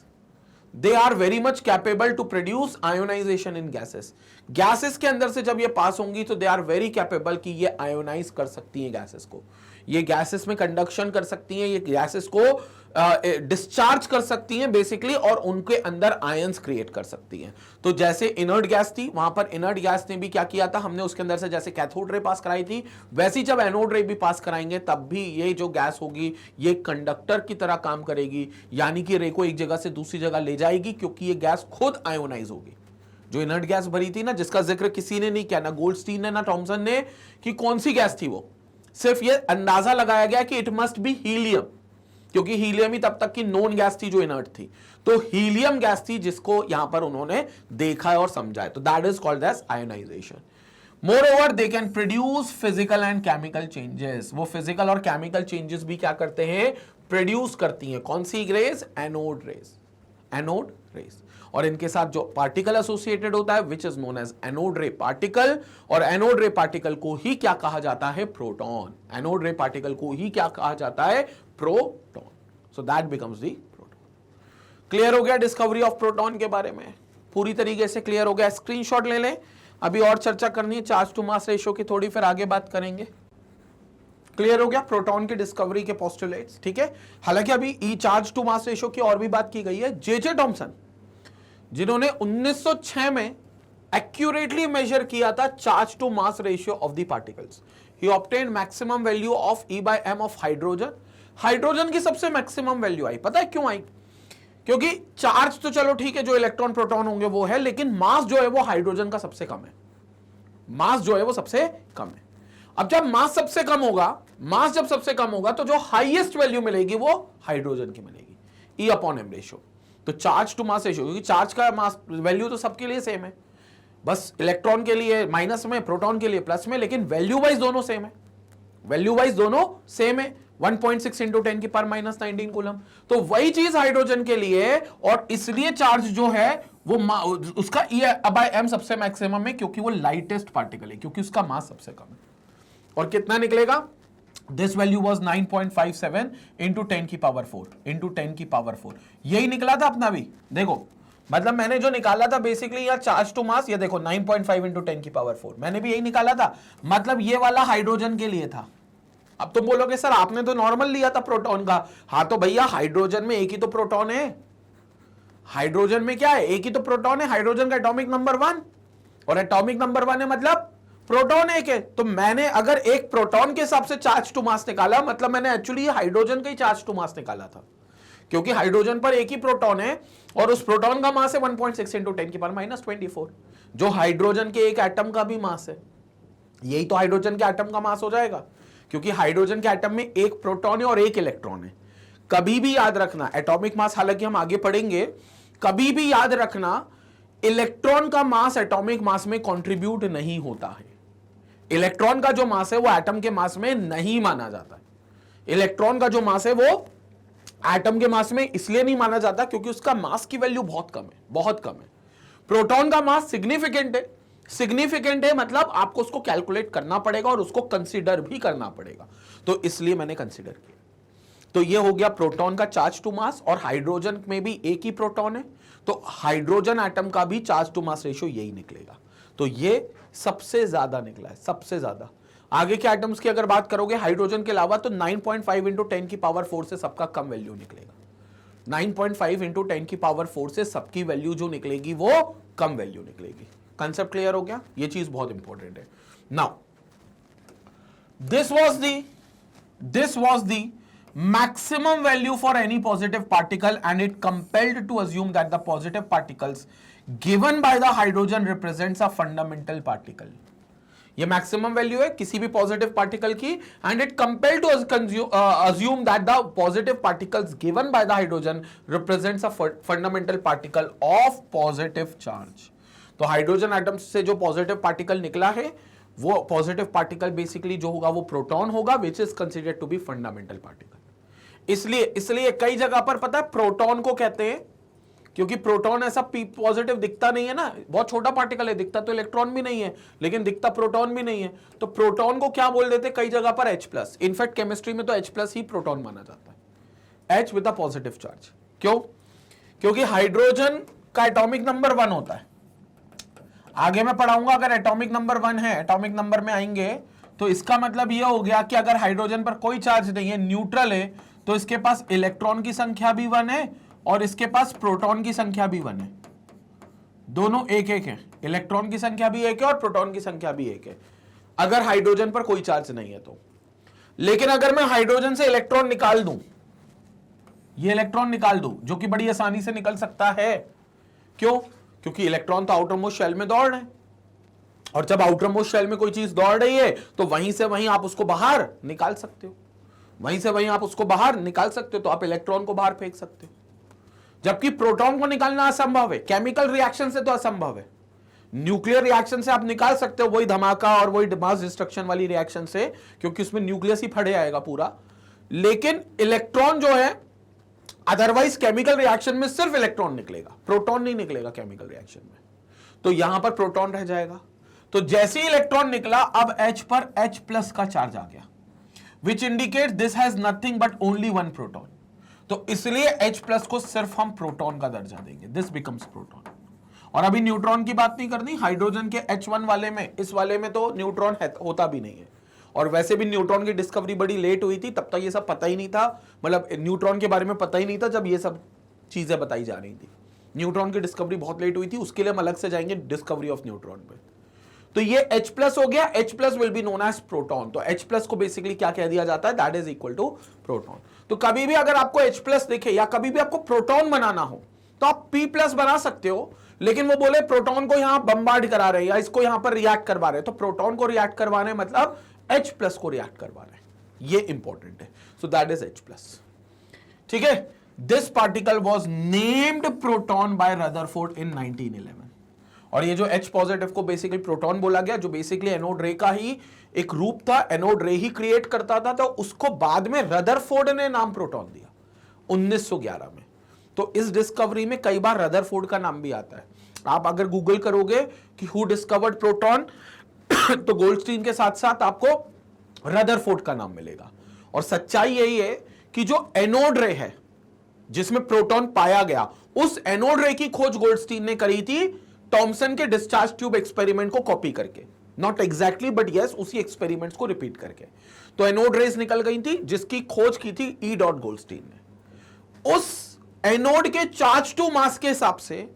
They are very much capable to produce ionization in gases. Gases के अंदर से जब ये पास होंगी तो दे आर वेरी कैपेबल कि ये आयोनाइज कर सकती हैं गैसेस को, ये गैसेस में कंडक्शन कर सकती हैं, ये गैसेस को डिस्चार्ज कर सकती हैं बेसिकली, और उनके अंदर आयंस क्रिएट कर सकती हैं। तो जैसे इनर्ट गैस थी, वहां पर इनर्ट गैस ने भी क्या किया था, हमने उसके अंदर से जैसे कैथोड रे पास कराई थी, वैसी जब एनोड रे भी पास कराएंगे तब भी ये जो गैस होगी ये कंडक्टर की तरह काम करेगी, यानी कि रे को एक जगह से दूसरी जगह ले जाएगी, क्योंकि ये गैस खुद आयोनाइज होगी। जो इनर्ट गैस भरी थी ना, जिसका जिक्र किसी ने नहीं किया, ना गोल्डस्टीन ने ना थॉमसन ने, कि कौन सी गैस थी वो, सिर्फ ये अंदाजा लगाया गया कि इट मस्ट बी हीलियम, क्योंकि हीलियम ही तब तक की नोन गैस थी जो इनर्ट थी। तो हीलियम गैस थी जिसको यहां पर उन्होंने देखा और समझा है, तो that is called as ionisation. Moreover they can produce physical and chemical changes. वो फिजिकल और केमिकल चेंजेस भी क्या करते हैं, प्रोड्यूस करती हैं। कौन सी rays, anode rays, anode rays. और इनके साथ जो पार्टिकल एसोसिएटेड होता है which is known as anode ray particle, और एनोड रे पार्टिकल को ही क्या कहा जाता है, प्रोटॉन। एनोड रे पार्टिकल को ही क्या कहा जाता है, proton. So that becomes the proton. Clear हो गया डिस्कवरी ऑफ प्रोटॉन के बारे में, पूरी तरीके से क्लियर हो गया। स्क्रीनशॉट ले लें, अभी और चर्चा करनी है चार्ज टू मास रेशियो की, थोड़ी फिर आगे बात करेंगे। क्लियर हो गया प्रोटॉन की डिस्कवरी के पोस्टुलेट्स, ठीक है। हालांकि अभी ई चार्ज टू मास रेशियो की और भी बात की गई है। जे थॉमसन, जिन्होंने 1906 में एक्यूरेटली मेजर किया था charge to mass ratio of the particles, he obtained maximum value of E/m of hydrogen. Hydrogen की सबसे मैक्सिमम वैल्यू आई, पता है क्यों आई? क्योंकि चार्ज तो चलो ठीक है, जो इलेक्ट्रॉन प्रोटॉन होंगे वो है, लेकिन मास जो है वो हाइड्रोजन का सबसे कम है। मास जो है वो सबसे कम है। अब जब मास सबसे कम होगा, मास जब सबसे कम होगा, तो जो हाईएस्ट वैल्यू मिलेगी वो हाइड्रोजन की मिलेगी, E/m रेशियो। तो चार्ज टू मास रेशियो, क्योंकि चार्ज का मास वैल्यू तो सबके लिए सेम है, बस इलेक्ट्रॉन के लिए माइनस में, प्रोटॉन के लिए प्लस में, लेकिन वैल्यू वाइज दोनों सेम है। वैल्यू वाइज दोनों सेम है। 1.6 इंटू 10 की पावर माइनस 19 कूलम। तो वही चीज हाइड्रोजन के लिए, और इसलिए चार्ज जो है वो उसका E/m सबसे मैक्सिमम है, क्योंकि वो लाइटेस्ट पार्टिकल है, क्योंकि उसका मास सबसे कम है। और कितना निकलेगा? दिस वैल्यू वॉज 9.57 इंटू 10 की पावर 4 इंटू 10 की पावर 4। यही निकला था अपना भी। देखो मतलब मैंने जो निकाला था बेसिकली यार चार्ज टू मास, ये देखो 9.5 इंटू 10 की पावर 4, मैंने भी यही निकाला था। मतलब ये वाला हाइड्रोजन के लिए था। अब तुम बोलोगे सर आपने तो नॉर्मल लिया था प्रोटॉन का। हाँ तो भैया हाइड्रोजन में एक ही तो प्रोटॉन है। हाइड्रोजन में क्या है? एक ही तो प्रोटॉन है। हाइड्रोजन का एटॉमिक नंबर 1, और एटॉमिक नंबर 1 है मतलब प्रोटॉन एक है। तो मैंने अगर एक प्रोटॉन के हिसाब से चार्ज टू मास निकाला, मतलब मैंने एक्चुअली हाइड्रोजन का ही चार्ज टू मास निकाला था, क्योंकि हाइड्रोजन पर एक ही प्रोटॉन है और उस प्रोटॉन का मास है 1.6 इंटू 10 की पावर माइनस 24, जो हाइड्रोजन के एक एटम का भी मास है। यही तो हाइड्रोजन के एटम का मास हो जाएगा, क्योंकि हाइड्रोजन के एटम में एक प्रोटॉन है और एक इलेक्ट्रॉन है। कभी भी याद रखना, एटॉमिक मास हालांकि हम आगे पढ़ेंगे, कभी भी याद रखना इलेक्ट्रॉन का मास एटॉमिक मास में कंट्रीब्यूट नहीं होता है। इलेक्ट्रॉन का जो मास है वो एटम के मास में नहीं माना जाता है। इलेक्ट्रॉन का जो मास है वो एटम के मास में इसलिए नहीं माना जाता क्योंकि उसका मास की वैल्यू बहुत कम है, बहुत कम है। प्रोटॉन का मास सिग्निफिकेंट है। सिग्निफिकेंट है मतलब आपको उसको कैलकुलेट करना पड़ेगा और उसको कंसीडर भी करना पड़ेगा, तो इसलिए मैंने कंसीडर किया। तो ये हो गया प्रोटॉन का चार्ज टू मास, और हाइड्रोजन में भी एक ही प्रोटॉन है, तो हाइड्रोजन एटम का भी चार्ज टू मास रेशियो यही निकलेगा। तो ये सबसे ज्यादा निकला है, सबसे ज्यादा। आगे के एटम्स की अगर बात करोगे हाइड्रोजन के अलावा, तो 9.5 इंटू 10 की पावर 4 से सबका कम वैल्यू निकलेगा। 9.5 इंटू 10 की पावर 4 से सबकी वैल्यू जो निकलेगी वो कम वैल्यू निकलेगी। कंसेप्ट क्लियर हो गया? ये चीज बहुत इंपॉर्टेंट है। Now this was the maximum value for any positive particle, and it compelled to assume that the positive particles given by the hydrogen represents a fundamental particle. ये maximum value है किसी भी पॉजिटिव पार्टिकल की, and it compelled to assume that the positive particles given by the hydrogen represents a fundamental particle of positive charge. तो hydrogen atom से जो positive particle निकला है वो पॉजिटिव पार्टिकल बेसिकली जो होगा वो प्रोटॉन होगा, which is considered to be fundamental particle. इसलिए कई जगह पर पता है प्रोटॉन को कहते हैं, क्योंकि प्रोटॉन ऐसा पी पॉजिटिव दिखता नहीं है ना, बहुत छोटा पार्टिकल है, दिखता तो इलेक्ट्रॉन भी नहीं है लेकिन दिखता प्रोटॉन भी नहीं है, तो प्रोटॉन को क्या बोल देते कई जगह पर H+। इनफैक्ट केमिस्ट्री में तो H+ ही प्रोटॉन माना जाता है, H with a positive charge. क्यों? क्योंकि हाइड्रोजन का एटॉमिक नंबर 1 होता है। आगे मैं पढ़ाऊंगा, अगर एटॉमिक नंबर 1 है, एटॉमिक नंबर में आएंगे, तो इसका मतलब यह हो गया कि अगर हाइड्रोजन पर कोई चार्ज नहीं है, न्यूट्रल है, तो इसके पास इलेक्ट्रॉन की संख्या भी 1 है और इसके पास प्रोटॉन की संख्या भी 1 है। दोनों एक एक है, इलेक्ट्रॉन की संख्या भी एक है और प्रोटॉन की संख्या भी एक है, अगर हाइड्रोजन पर कोई चार्ज नहीं है तो। लेकिन अगर मैं हाइड्रोजन से इलेक्ट्रॉन निकाल दूं, ये इलेक्ट्रॉन निकाल दूं, जो कि बड़ी आसानी से निकल सकता है। क्यों? क्योंकि इलेक्ट्रॉन तो आउटर मोस्ट शेल में दौड़ रहे हैं, और जब आउटर मोस्ट शेल में कोई चीज दौड़ रही है तो वहीं से वहीं आप उसको बाहर निकाल सकते हो, वहीं से वहीं आप उसको बाहर निकाल सकते हो, तो आप इलेक्ट्रॉन को बाहर फेंक सकते हो। जबकि प्रोटॉन को निकालना असंभव है, केमिकल रिएक्शन से तो असंभव है। न्यूक्लियर रिएक्शन से आप निकाल सकते हो, वही धमाका और वही मास डिस्ट्रक्शन वाली रिएक्शन से, क्योंकि उसमें न्यूक्लियस ही फटे आएगा पूरा। लेकिन इलेक्ट्रॉन जो है अदरवाइज केमिकल रिएक्शन में सिर्फ इलेक्ट्रॉन निकलेगा, प्रोटॉन नहीं निकलेगा केमिकल रिएक्शन में, तो यहां पर प्रोटॉन रह जाएगा। तो जैसे ही इलेक्ट्रॉन निकला, अब H पर H+ का चार्ज आ गया, which indicate this has nothing but only 1 proton. तो इसलिए H+ को सिर्फ हम प्रोटॉन का दर्जा देंगे, दिस बिकम्स प्रोटॉन। और अभी न्यूट्रॉन की बात नहीं करनी, हाइड्रोजन के H1 वाले में, इस वाले में तो न्यूट्रॉन होता भी नहीं है, और वैसे भी न्यूट्रॉन की डिस्कवरी बड़ी लेट हुई थी, तब तक ये सब पता ही नहीं था, मतलब न्यूट्रॉन के बारे में पता ही नहीं था जब ये सब चीजें बताई जा रही थी। न्यूट्रॉन की डिस्कवरी बहुत लेट हुई थी, उसके लिए हम अलग से जाएंगे डिस्कवरी ऑफ न्यूट्रॉन पे। तो ये H+ हो गया, H+ will be known as proton. तो H+ को बेसिकली क्या कह दिया जाता है, that is equal to proton. तो कभी भी अगर आपको H+ दिखे या कभी भी आपको प्रोटॉन बनाना हो तो आप P+ बना सकते हो, लेकिन वो बोले प्रोटॉन को यहां बम्बार्ड करा रहे हैं या इसको यहां पर रिएक्ट करवा रहे हैं, तो प्रोटॉन को रिएक्ट करवा रहे हैं मतलब H+ को रिएक्ट करवा रहे हैं, ये इंपॉर्टेंट है। So that is H+। ठीक है, this particle was named proton by Rutherford in 1911, और ये जो H पॉजिटिव को बेसिकली प्रोटॉन बोला गया, जो बेसिकली एनोड रे का ही एक रूप था, एनोड रे ही क्रिएट करता था, तो उसको बाद में रदरफोर्ड ने नाम प्रोटॉन दिया 1911 में। तो इस डिस्कवरी में कई बार रदरफोर्ड का नाम भी आता है। आप अगर गूगल करोगे कि हु डिस्कवर्ड प्रोटॉन तो गोल्डस्टीन के साथ साथ आपको रदरफोर्ड का नाम मिलेगा। और सच्चाई यही है कि जो एनोड रे है जिसमें प्रोटॉन पाया गया, उस एनोड रे की खोज गोल्डस्टीन ने करी थी थॉमसन के डिस्चार्ज ट्यूब एक्सपेरिमेंट को कॉपी करके, नॉट एग्जैक्टली बट यस उसी एक्सपेरिमेंट्स को रिपीट करके। तो एनोड रेज निकल गई थी जिसकी खोज की थी ई डॉट गोल्डस्टीन ने। उस एनोड के चार्ज टू मास के हिसाब से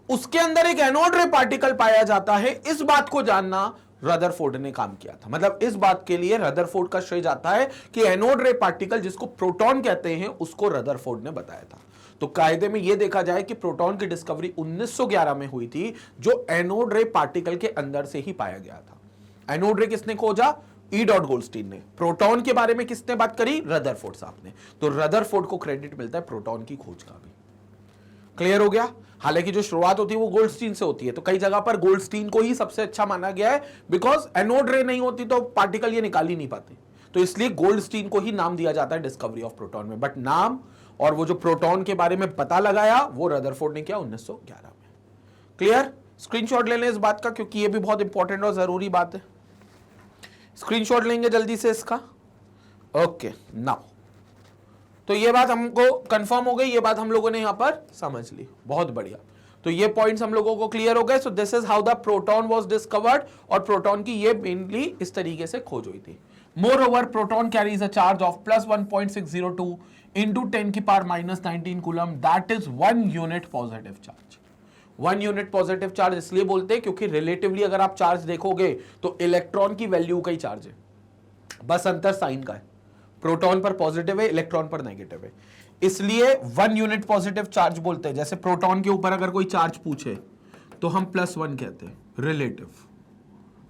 उसके अंदर एक एनोड रे पार्टिकल पाया जाता है, इस बात को जानना रदरफोर्ड ने काम किया था। मतलब इस बात के लिए रदरफोर्ड का श्रेय जाता है कि एनोड रे पार्टिकल जिसको प्रोटॉन कहते हैं उसको रदरफोर्ड ने बताया था। तो कायदे में यह देखा जाए कि प्रोटॉन की डिस्कवरी 1911 में हुई थी, जो एनोड रे पार्टिकल के अंदर से ही पाया गया था। एनोड रे किसने खोजा? ई डॉट गोल्डस्टीन ने। प्रोटॉन के बारे में किसने बात करी? रदरफोर्ड साहब ने। तो रदरफोर्ड को क्रेडिट मिलता है प्रोटॉन की खोज का भी। क्लियर हो गया? हालांकि जो शुरुआत होती है वो गोल्डस्टीन से होती है, तो कई जगह पर गोल्डस्टीन को ही सबसे अच्छा माना गया है, बिकॉज एनोड रे नहीं होती तो पार्टिकल ये निकाल ही नहीं पाते, तो इसलिए गोल्डस्टीन को ही नाम दिया जाता है डिस्कवरी ऑफ प्रोटॉन में। बट नाम और वो जो प्रोटॉन के बारे में पता लगाया वो रदरफोर्ड ने किया 1911 में। क्लियर? स्क्रीनशॉट ले लें इस बात का, क्योंकि ये भी बहुत इंपॉर्टेंट और जरूरी बात है। स्क्रीनशॉट लेंगे जल्दी से इसका। ओके नाउ, तो ये बात हमको कंफर्म हो गई, ये बात हम लोगों ने यहां पर समझ ली। बहुत बढ़िया, तो ये पॉइंट्स हम लोगों को क्लियर हो गए। सो this is how the proton was discovered, और प्रोटॉन की ये मेनली इस तरीके से खोज हुई थी। More over proton carries a charge of plus 1.602 into 10 की power minus 19 coulomb, that is 1 unit positive charge. 1 unit positive charge इसलिए बोलते हैं क्योंकि रिलेटिवली अगर आप चार्ज देखोगे तो इलेक्ट्रॉन की वैल्यू का ही चार्ज है, बस अंतर साइन का है। प्रोटॉन पर पॉजिटिव है, इलेक्ट्रॉन पर नेगेटिव है, इसलिए 1 यूनिट पॉजिटिव चार्ज बोलते हैं। जैसे प्रोटॉन के ऊपर अगर कोई चार्ज पूछे तो हम +1 कहते हैं, relative,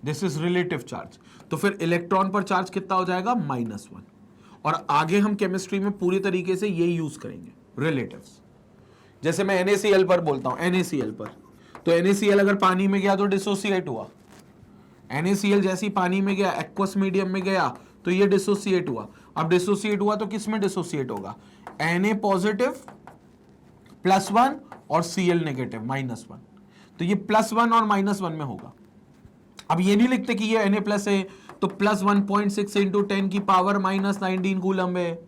this is relative charge. तो फिर इलेक्ट्रॉन पर चार्ज कितना हो जाएगा? -1। और आगे हम केमिस्ट्री में पूरी तरीके से ये यूज करेंगे, रिलेटिव्स। जैसे मैं NaCl पर बोलता हूं, NaCl पर, तो NaCl अगर पानी में गया तो डिसोसिएट हुआ। NaCl जैसी पानी में गया, एक्वस मीडियम में गया, तो ये डिसोसिएट हुआ। अब डिसोसिएट हुआ तो किस में डिसोसिएट होगा? Na पॉजिटिव +1 और Cl नेगेटिव -1, तो ये +1 और -1 में होगा। अब ये नहीं लिखते कि ये Na+ है तो +1.6 इंटू 10 की पावर -19 कूलम है,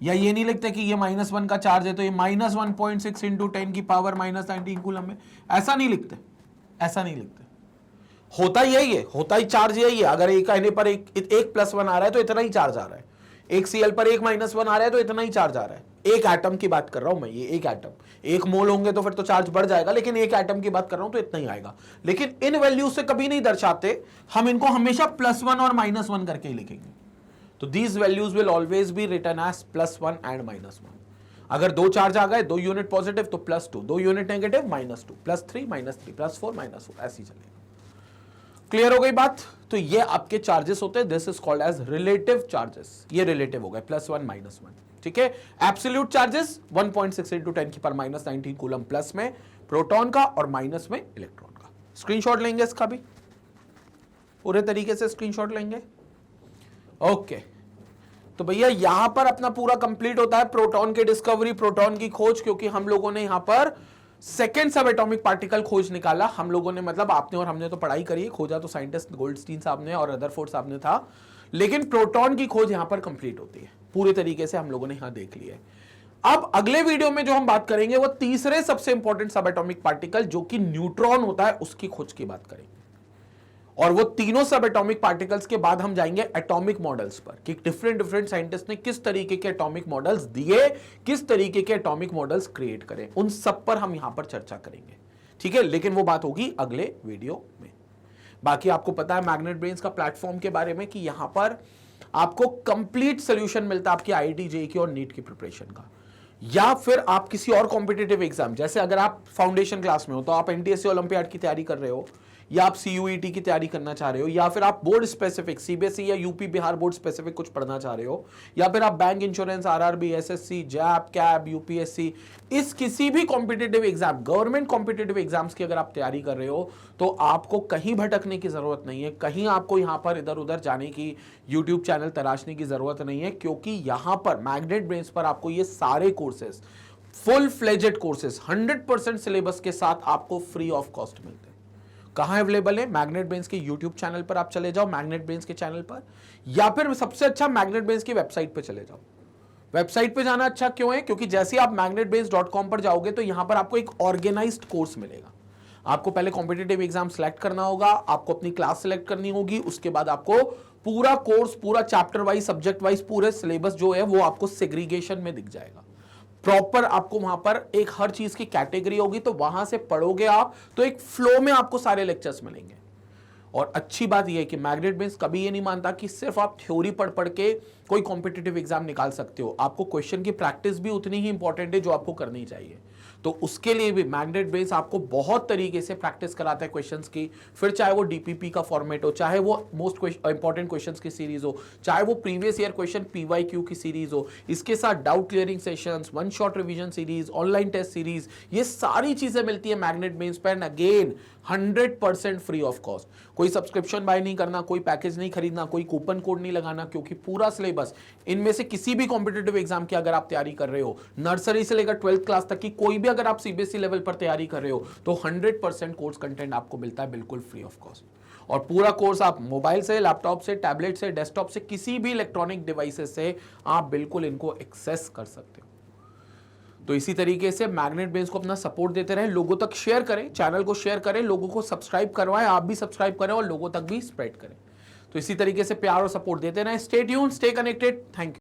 या ये नहीं लिखते कि ये -1 का चार्ज है तो ये -1.6 इंटू 10 की पावर -19 कूलम है। ऐसा नहीं लिखते, ऐसा नहीं लिखते। होता यही है, होता ही चार्ज यही है। अगर एक Na पर एक +1 आ रहा है तो इतना ही चार्ज आ रहा है, एक Cl पर एक -1 आ रहा है तो इतना ही चार्ज आ रहा है। एक एटम की बात कर रहा हूं मैं, ये एक एटम, 1 मोल होंगे तो फिर तो चार्ज बढ़ जाएगा, लेकिन एक एटम की बात कर रहा हूं तो इतना ही आएगा। लेकिन इन वैल्यूज से कभी नहीं दर्शाते, हम इनको हमेशा +1 और -1 करके ही लिखेंगे। तो these values will always be written as +1 and -1। अगर 2 चार्ज आ गए, 2 यूनिट पॉजिटिव तो +2, 2 यूनिट नेगेटिव -2, +3 -3, +4 -4, ऐसी चलेगा। क्लियर हो गई बात? तो ये आपके चार्जेस होते हैं, this is called as relative charges. ये रिलेटिव हो गए, +1 -1, ठीक है। एब्सोल्यूट चार्जेस 1.6 इंटू 10 की पावर -19 कूलम प्लस में प्रोटॉन का और माइनस में इलेक्ट्रॉन का। स्क्रीनशॉट लेंगे इसका भी, पूरे तरीके से स्क्रीनशॉट लेंगे। ओके, तो भैया यहां पर अपना पूरा कंप्लीट होता है प्रोटॉन की डिस्कवरी, प्रोटॉन की खोज, क्योंकि हम लोगों ने यहां पर सेकेंड सब एटॉमिक पार्टिकल खोज निकाला। हम लोगों ने, मतलब आपने और हमने तो पढ़ाई करी है, खोजा तो साइंटिस्ट गोल्डस्टीन साहब ने और रदरफोर्ड साहब ने था, लेकिन प्रोटॉन की खोज यहां पर कंप्लीट होती है पूरी तरीके से, हम लोगों ने यहां देख लिया है। अब अगले वीडियो में जो हम बात करेंगे वो तीसरे सबसे इंपॉर्टेंट सब एटॉमिक पार्टिकल जो कि न्यूट्रॉन होता है उसकी खोज की बात करेंगे। और वो तीनों सब एटॉमिक पार्टिकल्स के बाद हम जाएंगे एटॉमिक मॉडल्स पर कि डिफरेंट साइंटिस्ट ने किस तरीके के एटॉमिक मॉडल्स दिए, किस तरीके के एटॉमिक मॉडल्स क्रिएट करें, उन सब पर हम यहां पर चर्चा करेंगे, ठीक है। लेकिन वो बात होगी अगले वीडियो में। बाकी आपको पता है मैग्नेट ब्रेन्स का प्लेटफॉर्म के बारे में कि यहां पर आपको कंप्लीट सोल्यूशन मिलता है आपकी IIT JEE की और नीट की प्रिपरेशन का, या फिर आप किसी और कॉम्पिटिटिव एग्जाम, जैसे अगर आप फाउंडेशन क्लास में हो तो आप NTSC ओलंपियाड की तैयारी कर रहे हो, या आप सीयूईटी की तैयारी करना चाह रहे हो, या फिर आप बोर्ड स्पेसिफिक सीबीएसई या यूपी बिहार बोर्ड स्पेसिफिक कुछ पढ़ना चाह रहे हो, या फिर आप bank, insurance, RRB, SSC, JAP, cab, UPSC, इस किसी भी competitive exam, government competitive exams की अगर आप तैयारी कर रहे हो, तो आपको कहीं भटकने की जरूरत नहीं है, कहीं आपको यहां पर इधर उधर जाने की, यूट्यूब चैनल तराशने की जरूरत नहीं है, क्योंकि यहां पर मैग्नेट ब्रेन्स पर आपको ये सारे courses, full fledged courses 100% syllabus के साथ आपको फ्री ऑफ कॉस्ट मिलते हैं। कहां अवेलेबल है? मैग्नेट ब्रेन्स के यूट्यूब चैनल पर आप चले जाओ, मैग्नेट ब्रेन्स के चैनल पर, या फिर सबसे अच्छा मैग्नेट ब्रेन्स की वेबसाइट पर चले जाओ। वेबसाइट पे जाना अच्छा क्यों है? क्योंकि जैसे आप magnetbrains.com पर जाओगे तो यहां पर आपको एक ऑर्गेनाइज्ड कोर्स मिलेगा। आपको पहले कॉम्पिटिटिव एग्जाम सेलेक्ट करना होगा, आपको अपनी क्लास सेलेक्ट करनी होगी, उसके बाद आपको पूरा कोर्स, पूरा चैप्टर वाइज, सब्जेक्ट वाइज, पूरे सिलेबस जो है वो आपको सेग्रीगेशन में दिख जाएगा। प्रॉपर आपको वहां पर एक हर चीज की कैटेगरी होगी, तो वहां से पढ़ोगे आप तो एक फ्लो में आपको सारे लेक्चर्स मिलेंगे। और अच्छी बात यह है कि मैग्नेट ब्रेन्स कभी ये नहीं मानता कि सिर्फ आप थ्योरी पढ़ पढ़ के कोई कॉम्पिटिटिव एग्जाम निकाल सकते हो। आपको क्वेश्चन की प्रैक्टिस भी उतनी ही इंपॉर्टेंट है जो आपको करनी चाहिए। तो उसके लिए भी मैग्नेट ब्रेन्स आपको बहुत तरीके से प्रैक्टिस कराता है क्वेश्चंस की, फिर चाहे वो डीपीपी का फॉर्मेट हो, चाहे वो मोस्ट इंपॉर्टेंट क्वेश्चंस की सीरीज हो, चाहे वो प्रीवियस ईयर क्वेश्चन पीवाईक्यू की सीरीज हो, इसके साथ doubt clearing sessions, one shot revision series, online test series, ये सारी चीजें मिलती है मैग्नेट ब्रेन्स पर, and again 100% free of cost. कोई सब्सक्रिप्शन बाय नहीं करना, कोई पैकेज नहीं खरीदना, कोई कूपन कोड नहीं लगाना, क्योंकि पूरा सिलेबस इनमें से किसी भी कॉम्पिटिटिव एग्जाम की अगर आप तैयारी कर रहे हो, नर्सरी से लेकर 12th क्लास तक की कोई भी अगर आप सीबीएसई लेवल पर तैयारी कर रहे हो, तो 100% कोर्स कंटेंट आपको मिलता है बिल्कुल फ्री ऑफ कॉस्ट। और पूरा कोर्स आप मोबाइल से, लैपटॉप से, टैबलेट से, डेस्कटॉप से, किसी भी इलेक्ट्रॉनिक डिवाइसेस से आप बिल्कुल इनको एक्सेस कर सकते हो। तो इसी तरीके से मैग्नेट ब्रेन्स को अपना सपोर्ट देते रहें, लोगों तक शेयर करें, चैनल को शेयर करें, लोगों को सब्सक्राइब करवाएं, आप भी सब्सक्राइब करें और लोगों तक भी स्प्रेड करें। तो इसी तरीके से प्यार और सपोर्ट देते रहें। Stay tuned, stay connected. Thank you.